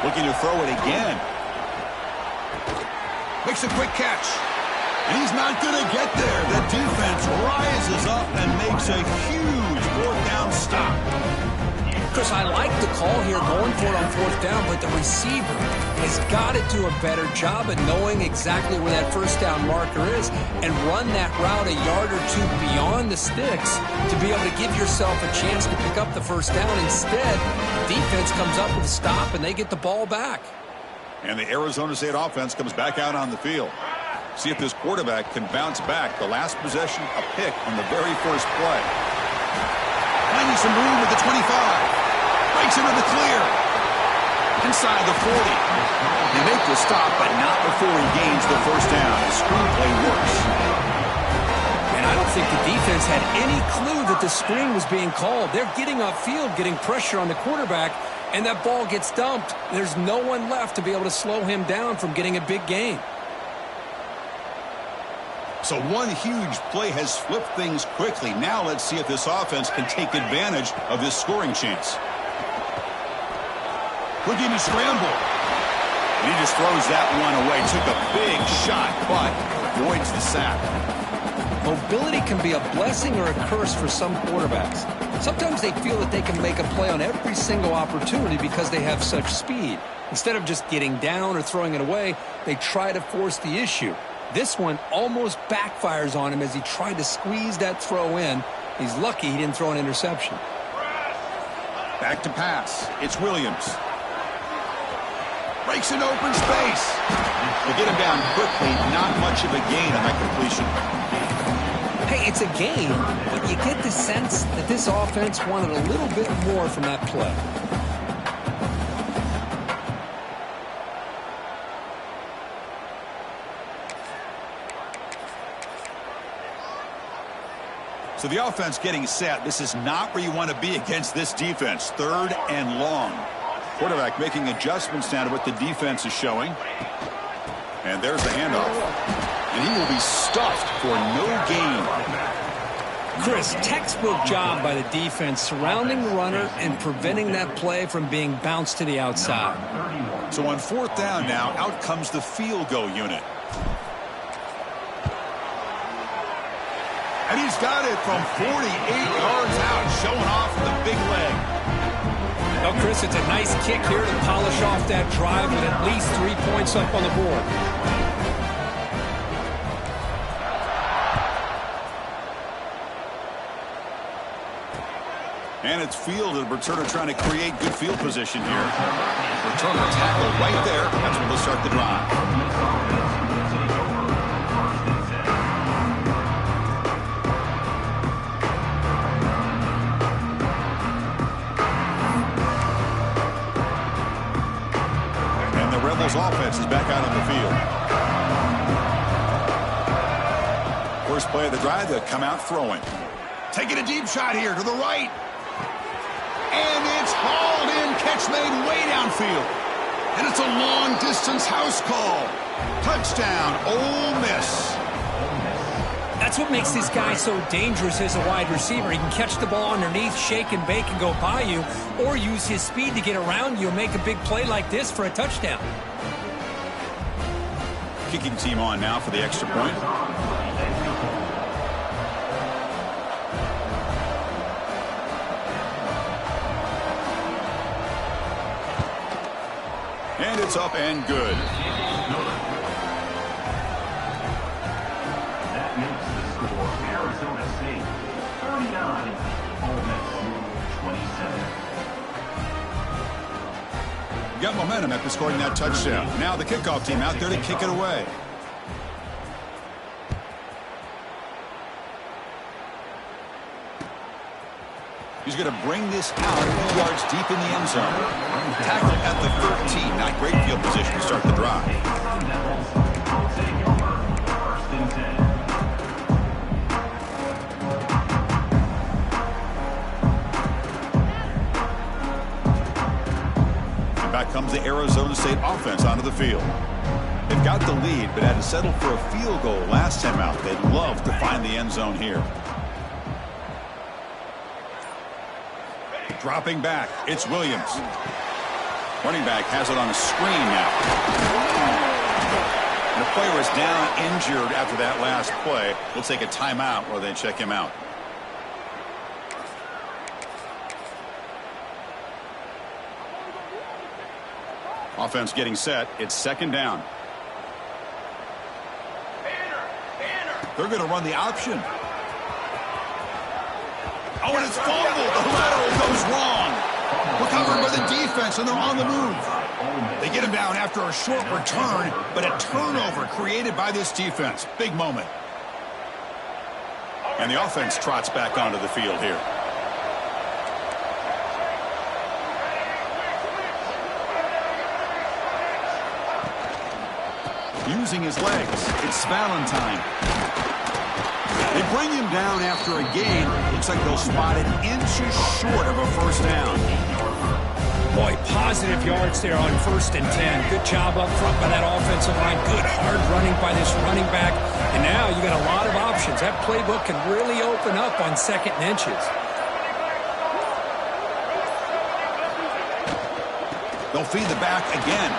Looking to throw it again. Makes a quick catch. And he's not going to get there. The defense rises up and makes a huge fourth down stop. Chris, I like the call here going for it on fourth down, but the receiver has got to do a better job of knowing exactly where that first down marker is and run that route a yard or two beyond the sticks to be able to give yourself a chance to pick up the first down. Instead, defense comes up with a stop and they get the ball back. And the Arizona State offense comes back out on the field. See if this quarterback can bounce back. The last possession, a pick on the very first play. Finding some room with the 25. Breaks into the clear. Inside the 40. They make the stop, but not before he gains the first down. The screenplay works. And I don't think the defense had any clue that the screen was being called. They're getting upfield, getting pressure on the quarterback, and that ball gets dumped. There's no one left to be able to slow him down from getting a big gain. So one huge play has flipped things quickly. Now let's see if this offense can take advantage of this scoring chance. Look at him scramble. And he just throws that one away. Took a big shot, but avoids the sack. Mobility can be a blessing or a curse for some quarterbacks. Sometimes they feel that they can make a play on every single opportunity because they have such speed. Instead of just getting down or throwing it away, they try to force the issue. This one almost backfires on him as he tried to squeeze that throw in. He's lucky he didn't throw an interception. Back to pass. It's Williams. Breaks in open space. They get him down quickly. Not much of a gain on that completion. Hey, It's a game, but you get the sense that this offense wanted a little bit more from that play. So the offense getting set. This is not where you want to be against this defense. 3rd and long. Quarterback making adjustments now to what the defense is showing. And there's the handoff. And he will be stuffed for no gain. Chris, textbook job by the defense surrounding the runner and preventing that play from being bounced to the outside. So on 4th down now, out comes the field goal unit. And he's got it from 48 yards out, showing off the big leg. Well, Chris, it's a nice kick here to polish off that drive with at least 3 points up on the board. And it's fielded. Returner trying to create good field position here. Returner tackle right there. That's when they'll start the drive. Offense is back out on the field. First play of the drive, they'll come out throwing. Taking a deep shot here to the right. And it's hauled in. Catch made way downfield. And it's a long-distance house call. Touchdown, Ole Miss. That's what makes this guy so dangerous as a wide receiver. He can catch the ball underneath, shake and bake, and go by you, or use his speed to get around you and make a big play like this for a touchdown. Kicking team on now for the extra point. And it's up and good. That makes the score Arizona State 39, Ole Miss 27. Got momentum after scoring that touchdown. Now the kickoff team out there to kick it away. He's going to bring this out 2 yards deep in the end zone. Tackled at the 13. Not great field position to start the drive. Will take over 1st and 10. Back comes the Arizona State offense onto the field. They've got the lead, but had to settle for a field goal last time out. They'd love to find the end zone here. Dropping back, it's Williams. Running back has it on a screen now. And the player is down injured after that last play. We'll take a timeout while they check him out. Offense getting set. It's 2nd down. They're going to run the option. Oh, and it's fumbled. The lateral goes wrong. Recovered by the defense, and they're on the move. They get him down after a short return, but a turnover created by this defense. Big moment. And the offense trots back onto the field here. Using his legs, it's Valentine. They bring him down after a gain. Looks like they'll spot it inches short of a 1st down. Boy, positive yards there on 1st and 10. Good job up front by that offensive line. Good hard running by this running back. And now you got a lot of options. That playbook can really open up on 2nd and inches. They'll feed the back again.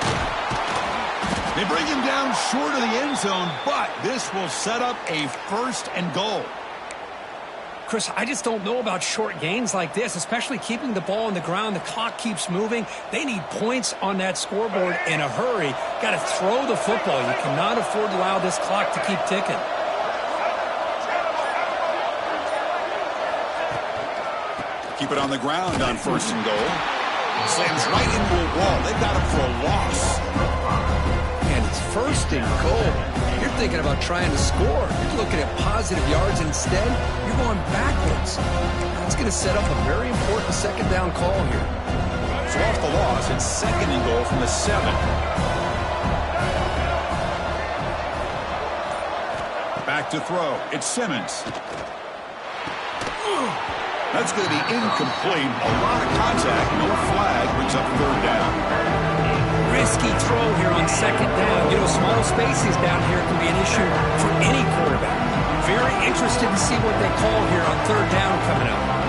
They bring him down short of the end zone, but this will set up a 1st and goal. Chris, I just don't know about short gains like this, especially keeping the ball on the ground. The clock keeps moving. They need points on that scoreboard in a hurry. Got to throw the football. You cannot afford to allow this clock to keep ticking. Keep it on the ground on 1st and goal. Slams right into a wall. They've got him for a loss. And it's 1st and goal. You're thinking about trying to score. You're looking at positive yards, and instead, you're going backwards. That's going to set up a very important second down call here. So off the loss, it's second and goal from the 7. Back to throw. It's Simmons. That's going to be incomplete. A lot of contact. No flag. Brings up third down. Risky throw here on second down. You know, small spaces down here can be an issue for any quarterback. Very interested to see what they call here on third down coming up.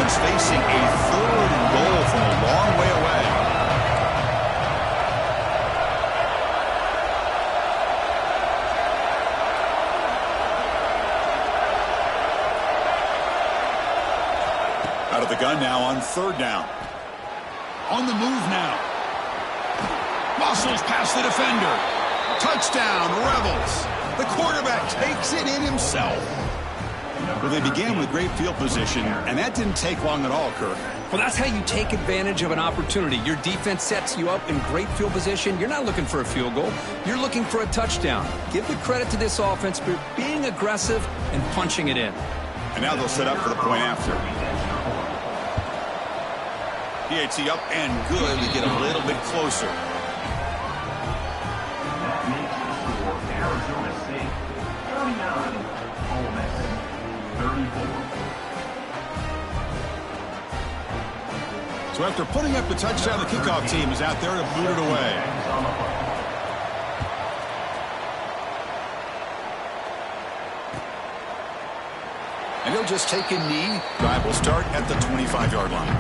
Facing a third and goal from a long way away. Out of the gun now on third down. On the move now. Muscles past the defender. Touchdown, Rebels. The quarterback takes it in himself. Well, they began with great field position, and that didn't take long at all, Kirk. Well, that's how you take advantage of an opportunity. Your defense sets you up in great field position. You're not looking for a field goal. You're looking for a touchdown. Give the credit to this offense for being aggressive and punching it in. And now they'll set up for the point after. PAT up and good. We get a little bit closer. That makes the score Arizona State 39, Ole Miss 34. So after putting up the touchdown, the kickoff team is out there to boot it away. And he'll just take a knee. Drive will start at the 25-yard line.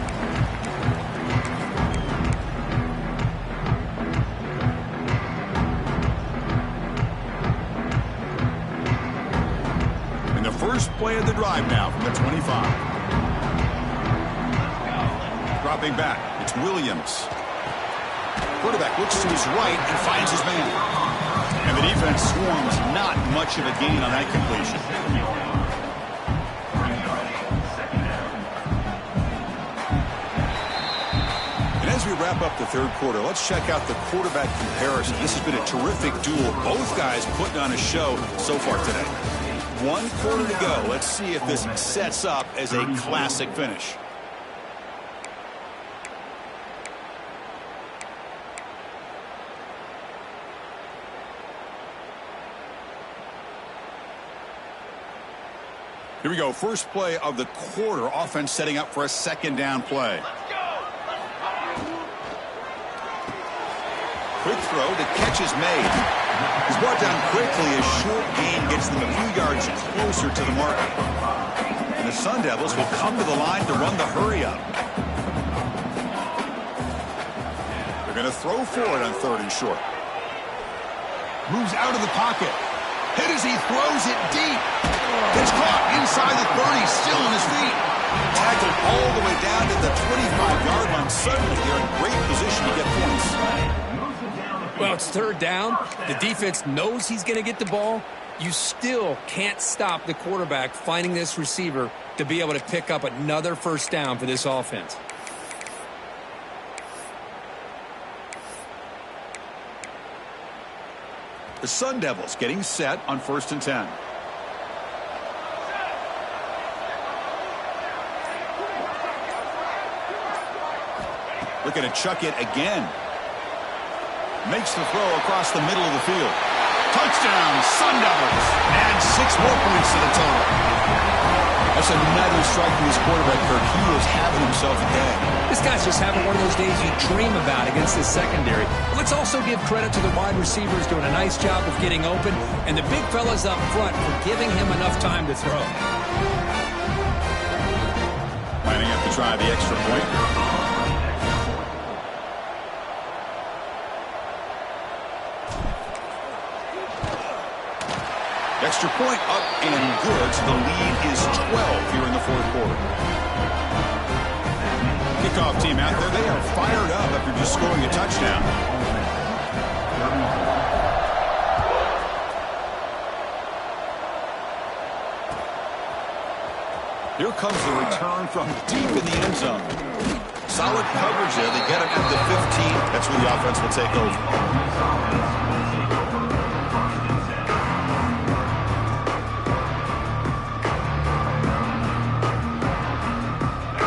And the first play of the drive now from the 25. Dropping back, it's Williams. Quarterback looks to his right and finds his man. And the defense swarms, not much of a gain on that completion. And as we wrap up the third quarter, let's check out the quarterback comparison. This has been a terrific duel. Both guys putting on a show so far today. 1 quarter to go. Let's see if this sets up as a classic finish. Here we go. First play of the quarter. Offense setting up for a second down play. Quick throw. The catch is made. He's brought down quickly. A short gain gets them a few yards closer to the marker. And the Sun Devils will come to the line to run the hurry up. They're going to throw for it on third and short. Moves out of the pocket. Hit as he throws it deep. Gets caught inside the 30, still on his feet. Tackled all the way down to the 25-yard line. Suddenly, they're in great position to get points. Well, it's third down. The defense knows he's going to get the ball. You still can't stop the quarterback finding this receiver to be able to pick up another first down for this offense. The Sun Devils getting set on 1st and 10. Looking to chuck it again. Makes the throw across the middle of the field. Touchdown, Sun Devils. And 6 more points to the total. That's another strike from his quarterback, Kirk. He was having himself a day. This guy's just having one of those days you dream about against this secondary. Let's also give credit to the wide receivers doing a nice job of getting open, and the big fellas up front for giving him enough time to throw. Lining up to try the extra point. Extra point up and good. So the lead is 12 here in the fourth quarter. Kickoff team out there. They are fired up after just scoring a touchdown. comes the return from deep in the end zone. Solid coverage there. They get him at the 15. That's where the offense will take over.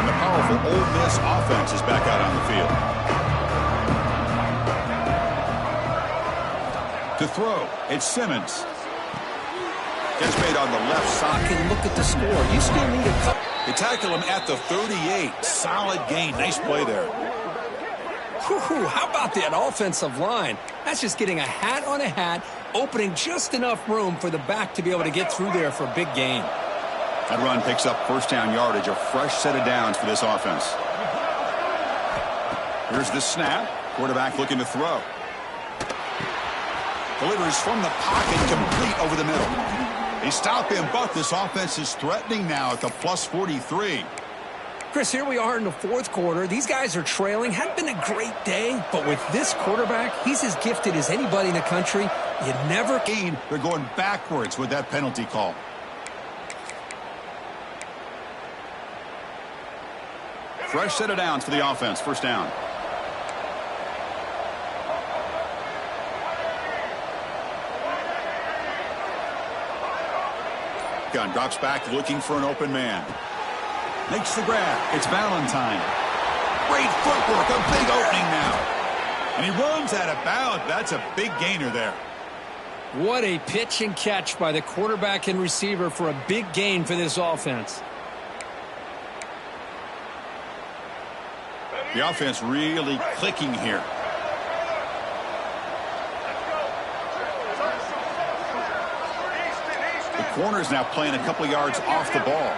And the powerful Ole Miss offense is back out on the field. To throw, it's Simmons. Gets made on the left side. And look at the score. You still need a couple. They tackle him at the 38. Solid gain. Nice play there. Whew, how about that offensive line? That's just getting a hat on a hat, opening just enough room for the back to be able to get through there for a big gain. That run picks up first down yardage, a fresh set of downs for this offense. Here's the snap. Quarterback looking to throw. Delivers from the pocket, complete over the middle. They stop him, but this offense is threatening now at the plus 43. Chris, here we are in the fourth quarter. These guys are trailing. Hadn't been a great day, but with this quarterback, he's as gifted as anybody in the country. You never gain. They're going backwards with that penalty call. Fresh set of downs for the offense. First down. Gun drops back looking for an open man. Makes the grab. It's Valentine. Great footwork. A big opening now. And he runs out of bounds. That's a big gainer there. What a pitch and catch by the quarterback and receiver for a big gain for this offense. The offense really clicking here. The corner's now playing a couple yards off the ball.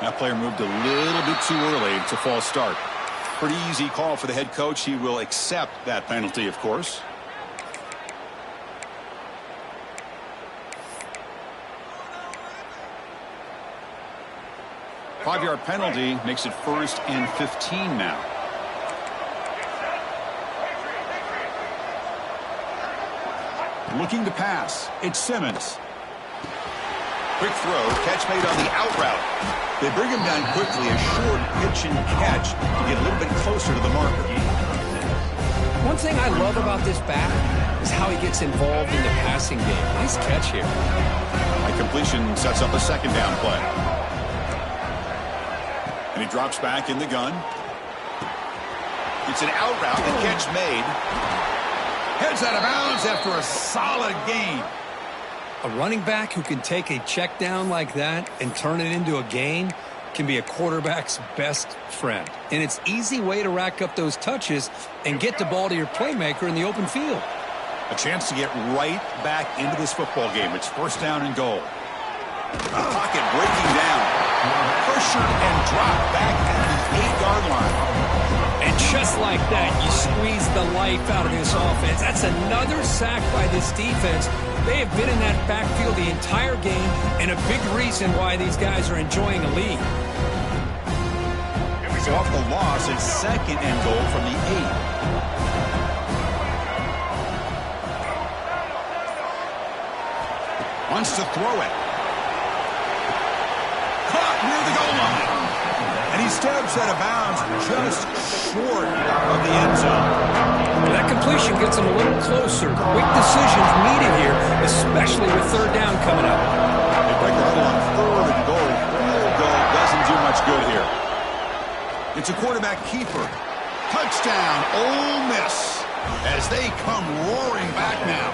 That player moved a little bit too early. It's a false start. Pretty easy call for the head coach. He will accept that penalty, of course. Five-yard penalty makes it 1st and 15 now. Looking to pass. It's Simmons. Quick throw. Catch made on the out route. They bring him down quickly. A short pitch and catch to get a little bit closer to the marker. One thing I love about this back is how he gets involved in the passing game. Nice catch here. A completion sets up a second down play. And he drops back in the gun. It's an out route. The catch made. Heads out of bounds after a solid gain. A running back who can take a check down like that and turn it into a gain can be a quarterback's best friend. And it's an easy way to rack up those touches and get the ball to your playmaker in the open field. A chance to get right back into this football game. It's 1st down and goal. The pocket breaking down. Pressured and dropped back at the 8-yard line. And just like that, you squeeze the life out of this offense. That's another sack by this defense. They have been in that backfield the entire game, and a big reason why these guys are enjoying a lead. So off the loss, it's 2nd and goal from the 8. Wants to throw it. Caught near the goal line. And he steps out of bounds just short of the end zone. That completion gets him a little closer. Quick decisions needed here, especially with 3rd down coming up. They break the huddle on 3rd and goal. Field goal doesn't do much good here. It's a quarterback keeper. Touchdown, Ole Miss, as they come roaring back now.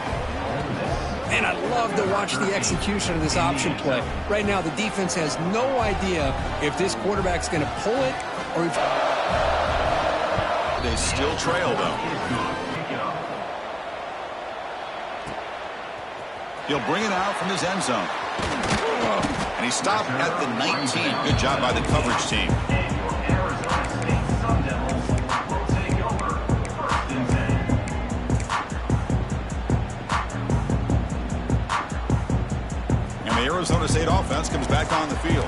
Man, I love to watch the execution of this option play. Right now, the defense has no idea if this quarterback's going to pull it or if... They still trail, though. He'll bring it out from his end zone. And he stopped at the 19. Good job by the coverage team. Arizona State offense comes back on the field.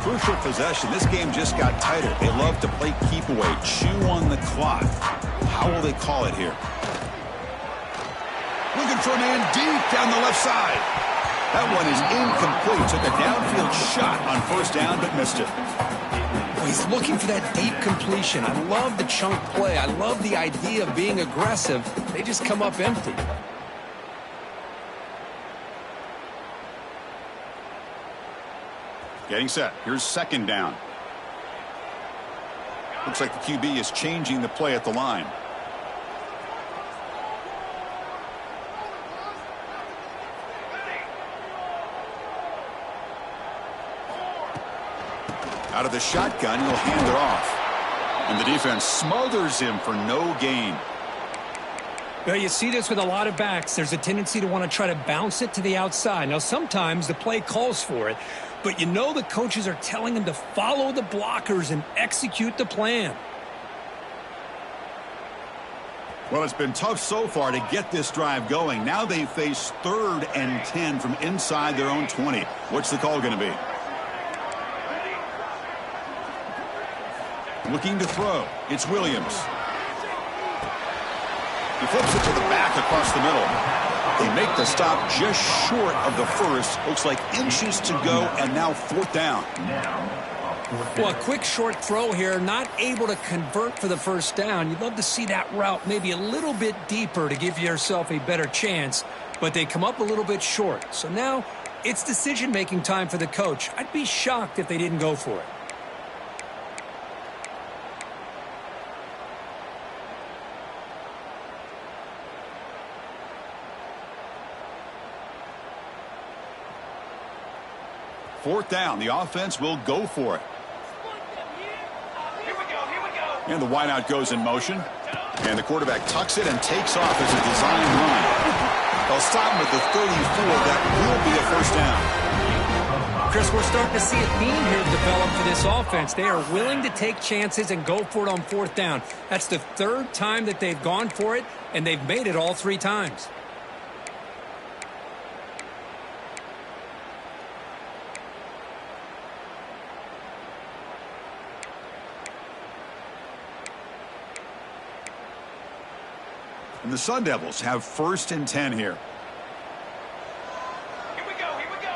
Crucial possession. This game just got tighter. They love to play keep away, chew on the clock. How will they call it here? Look looking for a man deep down the left side. That one is incomplete. Took a downfield shot on first down, but missed it. Well, he's looking for that deep completion. I love the chunk play. I love the idea of being aggressive. They just come up empty. Getting set. Here's second down. Looks like the QB is changing the play at the line. Out of the shotgun, he'll hand it off. And the defense smothers him for no gain. Well, you see this with a lot of backs. There's a tendency to want to try to bounce it to the outside. Now, sometimes the play calls for it, but you know the coaches are telling them to follow the blockers and execute the plan. Well, it's been tough so far to get this drive going. Now they face 3rd and 10 from inside their own 20. What's the call going to be? Looking to throw. It's Williams. He flips it to the back across the middle. They make the stop just short of the first. Looks like inches to go, and now 4th down. Well, a quick short throw here, not able to convert for the first down. You'd love to see that route maybe a little bit deeper to give yourself a better chance, but they come up a little bit short. So now it's decision-making time for the coach. I'd be shocked if they didn't go for it. Fourth down. The offense will go for it. And the wideout goes in motion. And the quarterback tucks it and takes off as a design run. They'll stop him at the 34. That will be a first down. Chris, we're starting to see a theme here develop for this offense. They are willing to take chances and go for it on 4th down. That's the 3rd time that they've gone for it, and they've made it all 3 times. And the Sun Devils have 1st and 10 here. Here we go, here we go.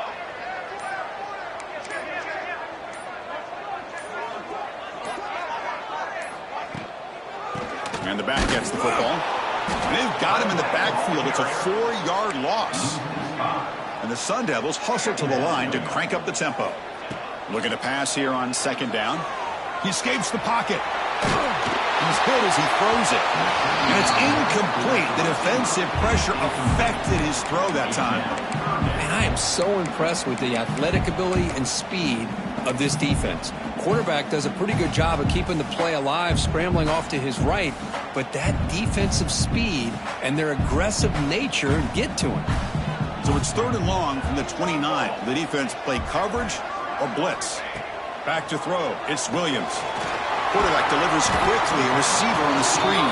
And the back gets the football. And they've got him in the backfield. It's a 4-yard loss. And the Sun Devils hustle to the line to crank up the tempo. Looking to pass here on 2nd down. He escapes the pocket. He's hit as he throws it. And it's incomplete. The defensive pressure affected his throw that time. And I am so impressed with the athletic ability and speed of this defense. Quarterback does a pretty good job of keeping the play alive, scrambling off to his right, but that defensive speed and their aggressive nature get to him. So it's 3rd and long from the 29. The defense play coverage or blitz. Back to throw. It's Williams. Quarterback delivers quickly, a receiver on the screen.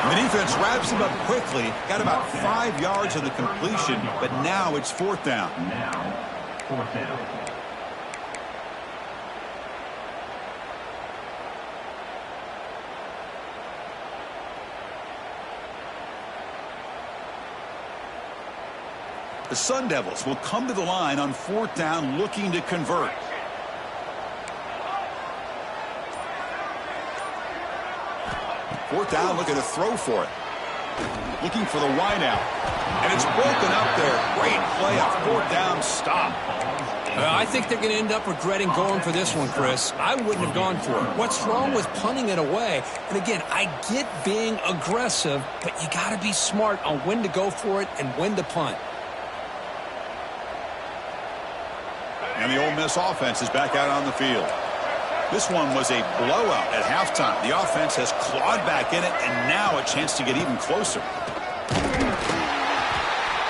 And the defense wraps him up quickly. Got about 5 yards on the completion, but now it's 4th down. Now, 4th down. The Sun Devils will come to the line on 4th down looking to convert. Fourth down, looking to throw for it. Looking for the wideout. And it's broken up there. Great play, a 4th down stop. I think they're going to end up regretting going for this one, Chris. I wouldn't have gone for it. What's wrong with punting it away? And again, I get being aggressive, but you got to be smart on when to go for it and when to punt. And the Ole Miss offense is back out on the field. This one was a blowout at halftime. The offense has clawed back in it, and now a chance to get even closer.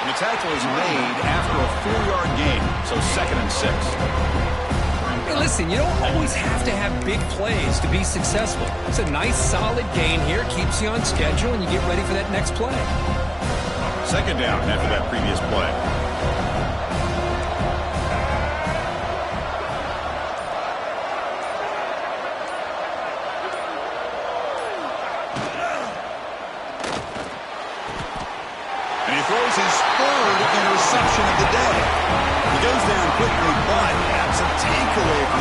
And the tackle is made after a 4-yard gain, so 2nd and 6. Hey, listen, you don't always have to have big plays to be successful. It's a nice, solid gain here, keeps you on schedule, and you get ready for that next play. 2nd down after that previous play.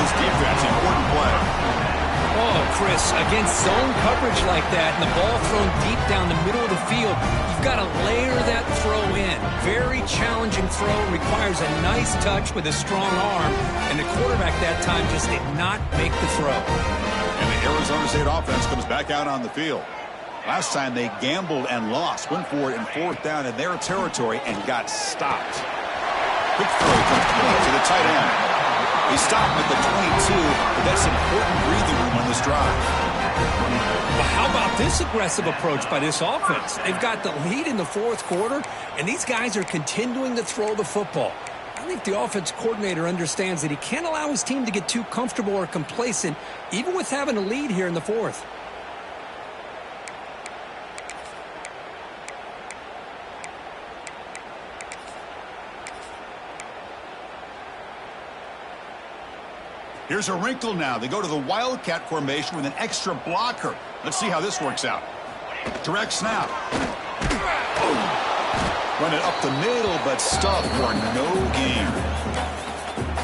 this defense. Important play. Oh, Chris, against zone coverage like that and the ball thrown deep down the middle of the field, you've got to layer that throw in. Very challenging throw, requires a nice touch with a strong arm, and the quarterback that time just did not make the throw. And the Arizona State offense comes back out on the field. Last time they gambled and lost, went for it in 4th down in their territory and got stopped. Quick throw complete to the tight end. He stopped at the 22, but that's important breathing room on this drive. Well, how about this aggressive approach by this offense? They've got the lead in the 4th quarter, and these guys are continuing to throw the football. I think the offense coordinator understands that he can't allow his team to get too comfortable or complacent, even with having a lead here in the 4th. Here's a wrinkle now. They go to the Wildcat formation with an extra blocker. Let's see how this works out. Direct snap. Run it up the middle, but stuffed for no gain.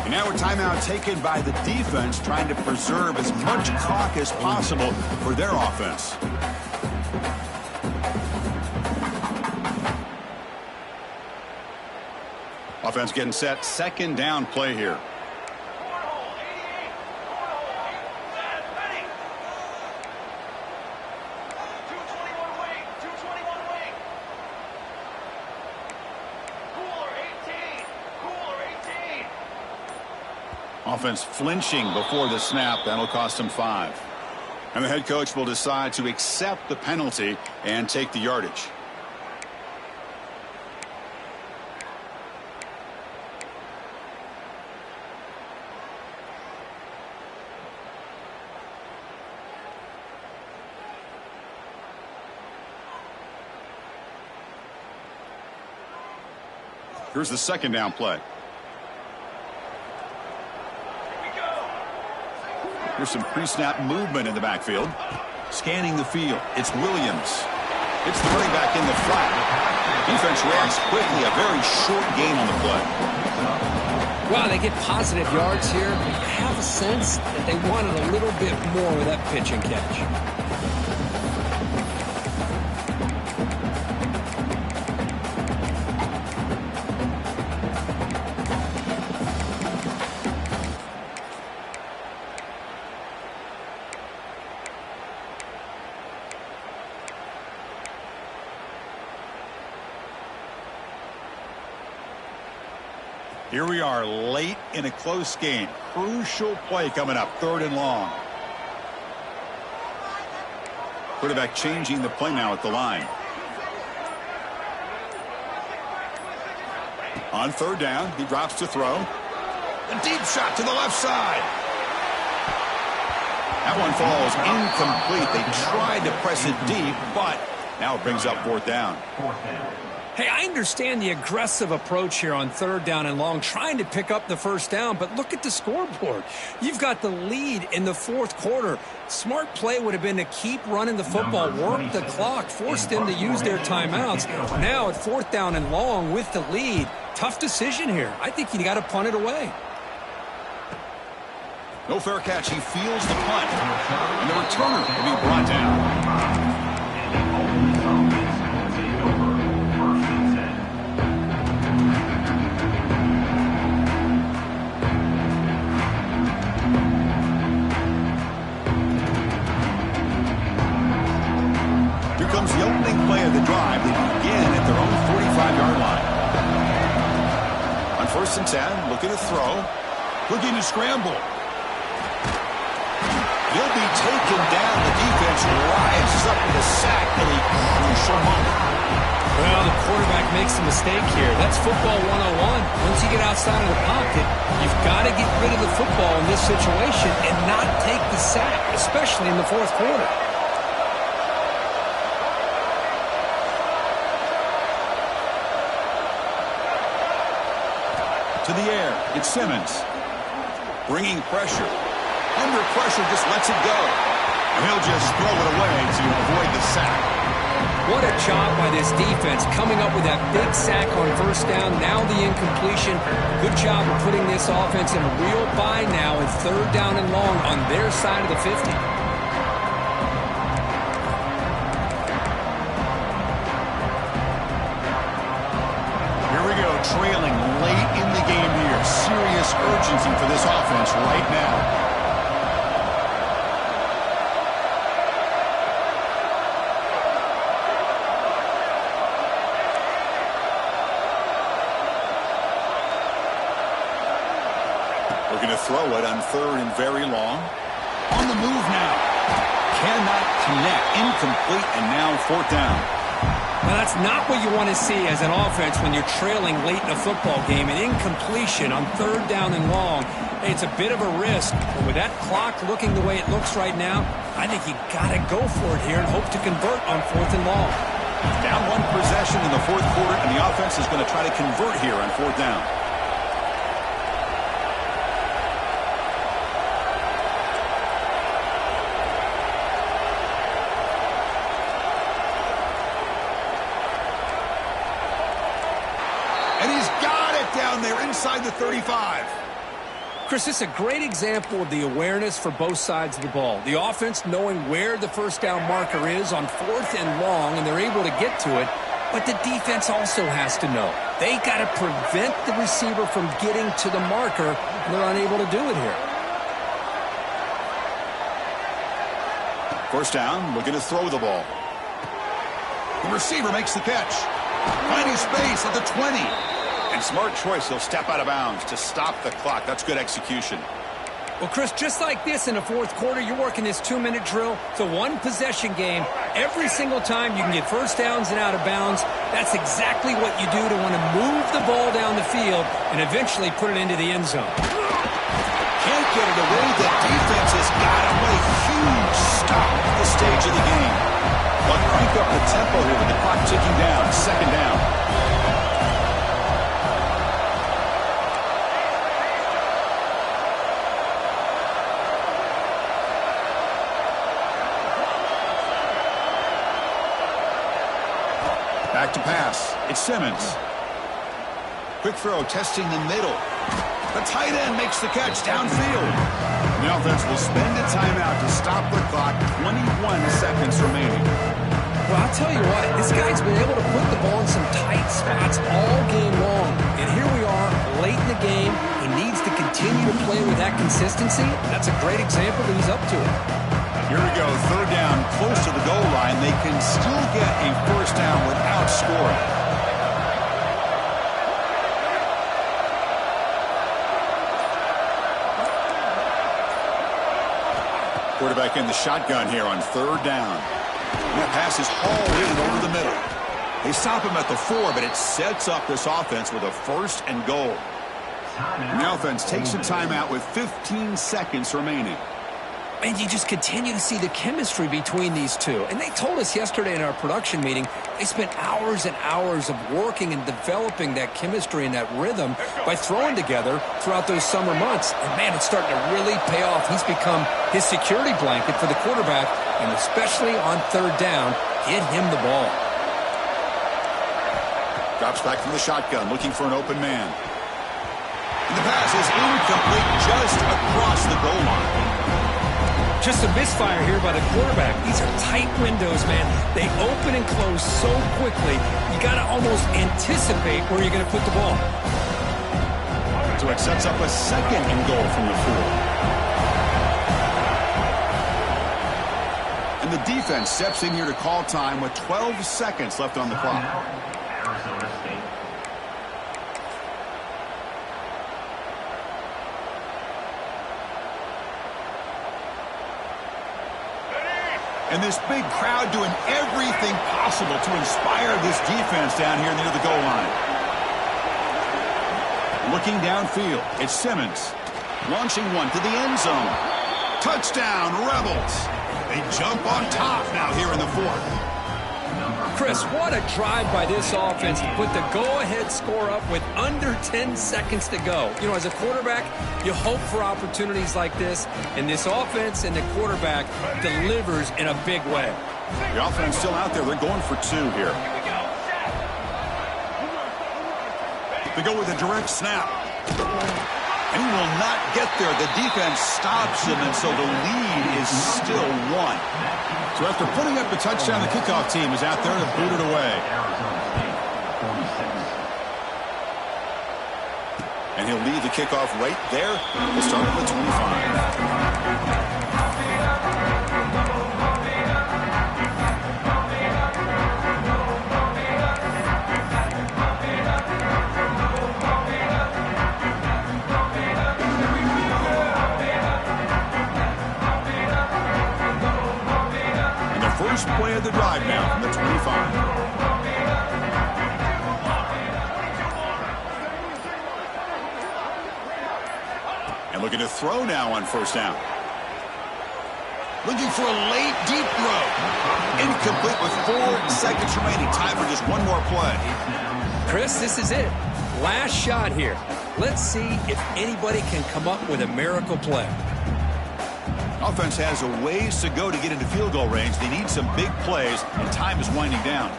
And now a timeout taken by the defense, trying to preserve as much clock as possible for their offense. Offense getting set. 2nd down play here. Offense flinching before the snap. That'll cost him 5. And the head coach will decide to accept the penalty and take the yardage. Here's the 2nd down play. There's some pre-snap movement in the backfield. Scanning the field. It's Williams. It's the running back in the flat. Defense reacts quickly. A very short gain on the play. Wow, they get positive yards here. I have a sense that they wanted a little bit more with that pitch and catch. Here we are late in a close game. Crucial play coming up, 3rd and long. Quarterback changing the play now at the line. On 3rd down, he drops to throw. A deep shot to the left side. That one falls incomplete. They tried to press it deep, but now it brings up 4th down. Hey, I understand the aggressive approach here on 3rd down and long, trying to pick up the 1st down, but look at the scoreboard. You've got the lead in the 4th quarter. Smart play would have been to keep running the football, work the clock, force them to use their timeouts. Now at 4th down and long with the lead, tough decision here. I think you got to punt it away. No fair catch. He feels the punt. And the returner will be brought down. Comes the opening play of the drive. They begin at their own 45-yard line. On 1st and 10, looking to throw. Looking to scramble. He'll be taken down. The defense rises up with a sack at a crucial moment. Well, the quarterback makes a mistake here. That's football 101. Once you get outside of the pocket, you've got to get rid of the football in this situation and not take the sack, especially in the 4th quarter. To the air, it's Simmons. Bringing pressure. Under pressure, just lets it go. And he'll just throw it away to avoid the sack. What a job by this defense coming up with that big sack on first down. Now the incompletion. Good job of putting this offense in a real bind now at third down and long on their side of the 50. Here we go, trailing late in the game here. Serious urgency for this offense right now. Going to throw it on third and very long. On the move now. Cannot connect. Incomplete, and now fourth down. Now that's not what you want to see as an offense when you're trailing late in a football game. An incompletion on third down and long. Hey, it's a bit of a risk, but with that clock looking the way it looks right now, I think you got to go for it here and hope to convert on fourth and long. Down one possession in the fourth quarter, and the offense is going to try to convert here on fourth down. Inside the 35. Chris, this is a great example of the awareness for both sides of the ball. The offense knowing where the first down marker is on fourth and long, and they're able to get to it. But the defense also has to know. They got to prevent the receiver from getting to the marker, and they're unable to do it here. First down, looking to throw the ball. The receiver makes the catch. Finding space at the 20. And smart choice, he'll step out of bounds to stop the clock. That's good execution. Well, Chris, just like this in the fourth quarter, you're working this 2-minute drill. It's a one-possession game. Every single time you can get first downs and out of bounds, that's exactly what you do to want to move the ball down the field and eventually put it into the end zone. Can't get it away. The defense has got him. What a huge stop at this stage of the game. But crank up the tempo here with the clock ticking down. Second down. Back to pass. It's Simmons. Quick throw, testing the middle. The tight end makes the catch downfield. The offense will spend a timeout to stop the clock. 21 seconds remaining. Well, I'll tell you what, this guy's been able to put the ball in some tight spots all game long. And here we are, late in the game. He needs to continue to play with that consistency. That's a great example that he's up to it. Here we go, third down, close to the goal line. They can still get a first down without scoring. Quarterback in the shotgun here on third down. And that pass is hauled in over the middle. They stop him at the 4, but it sets up this offense with a first and goal. And the offense takes a timeout with 15 seconds remaining. And you just continue to see the chemistry between these two. And they told us yesterday in our production meeting, they spent hours and hours of working and developing that chemistry and that rhythm by throwing together throughout those summer months. And, man, it's starting to really pay off. He's become his security blanket for the quarterback, and especially on third down, get him the ball. Drops back from the shotgun, looking for an open man. And the pass is incomplete just across the goal line. Just a misfire here by the quarterback. These are tight windows, man. They open and close so quickly, you got to almost anticipate where you're going to put the ball. So it sets up a second and goal from the 4. And the defense steps in here to call time with 12 seconds left on the clock. Arizona State. And this big crowd doing everything possible to inspire this defense down here near the goal line. Looking downfield, it's Simmons. Launching one to the end zone. Touchdown, Rebels. They jump on top now here in the 4th. Chris, what a drive by this offense to put the go-ahead score up with under 10 seconds to go. You know, as a quarterback, you hope for opportunities like this, and this offense and the quarterback delivers in a big way. The offense still out there. They're going for 2 here. They go with a direct snap. And he will not get there. The defense stops him, and so the lead is still 1. So after putting up the touchdown, the kickoff team is out there to boot it away. And he'll lead the kickoff right there. We'll start at the 25. First play of the drive now from the 25. And looking to throw now on first down. Looking for a late, deep throw. Incomplete with 4 seconds remaining. Time for just one more play. Chris, this is it. Last shot here. Let's see if anybody can come up with a miracle play. Offense has a ways to go to get into field goal range. They need some big plays, and time is winding down.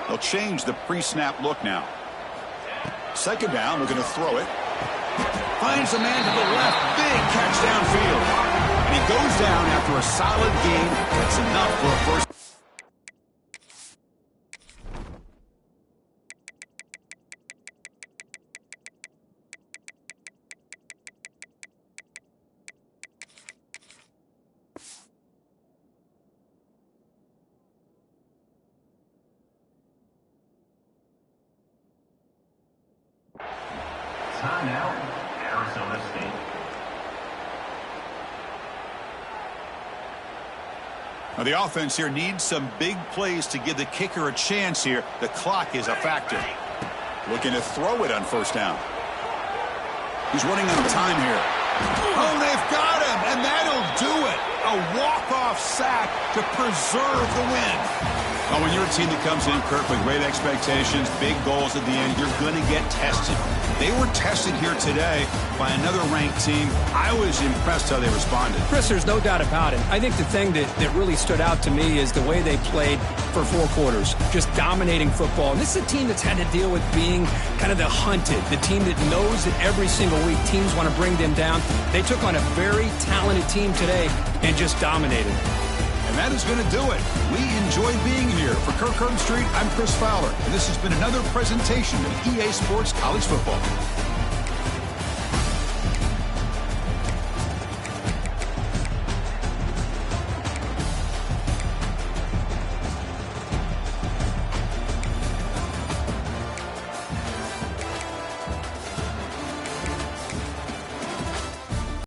They'll change the pre-snap look now. Second down, looking to throw it. Finds a man to the left. Big catch downfield. And he goes down after a solid gain. That's enough for a first. Timeout, Arizona State. Now the offense here needs some big plays to give the kicker a chance here. The clock is a factor. Looking to throw it on first down. He's running out of time here. Oh, they've got him, and that'll do it. A walk-off sack to preserve the win. Well, when you're a team that comes in, Kirk, with great expectations, big goals at the end, you're going to get tested. They were tested here today by another ranked team. I was impressed how they responded. Chris, there's no doubt about it. I think the thing that really stood out to me is the way they played for 4 quarters, just dominating football. And this is a team that's had to deal with being kind of the hunted, the team that knows that every single week teams want to bring them down. They took on a very talented team today and just dominated. And that is going to do it. We enjoyed being here. For Kirk Street, I'm Chris Fowler, and this has been another presentation of EA Sports College Football.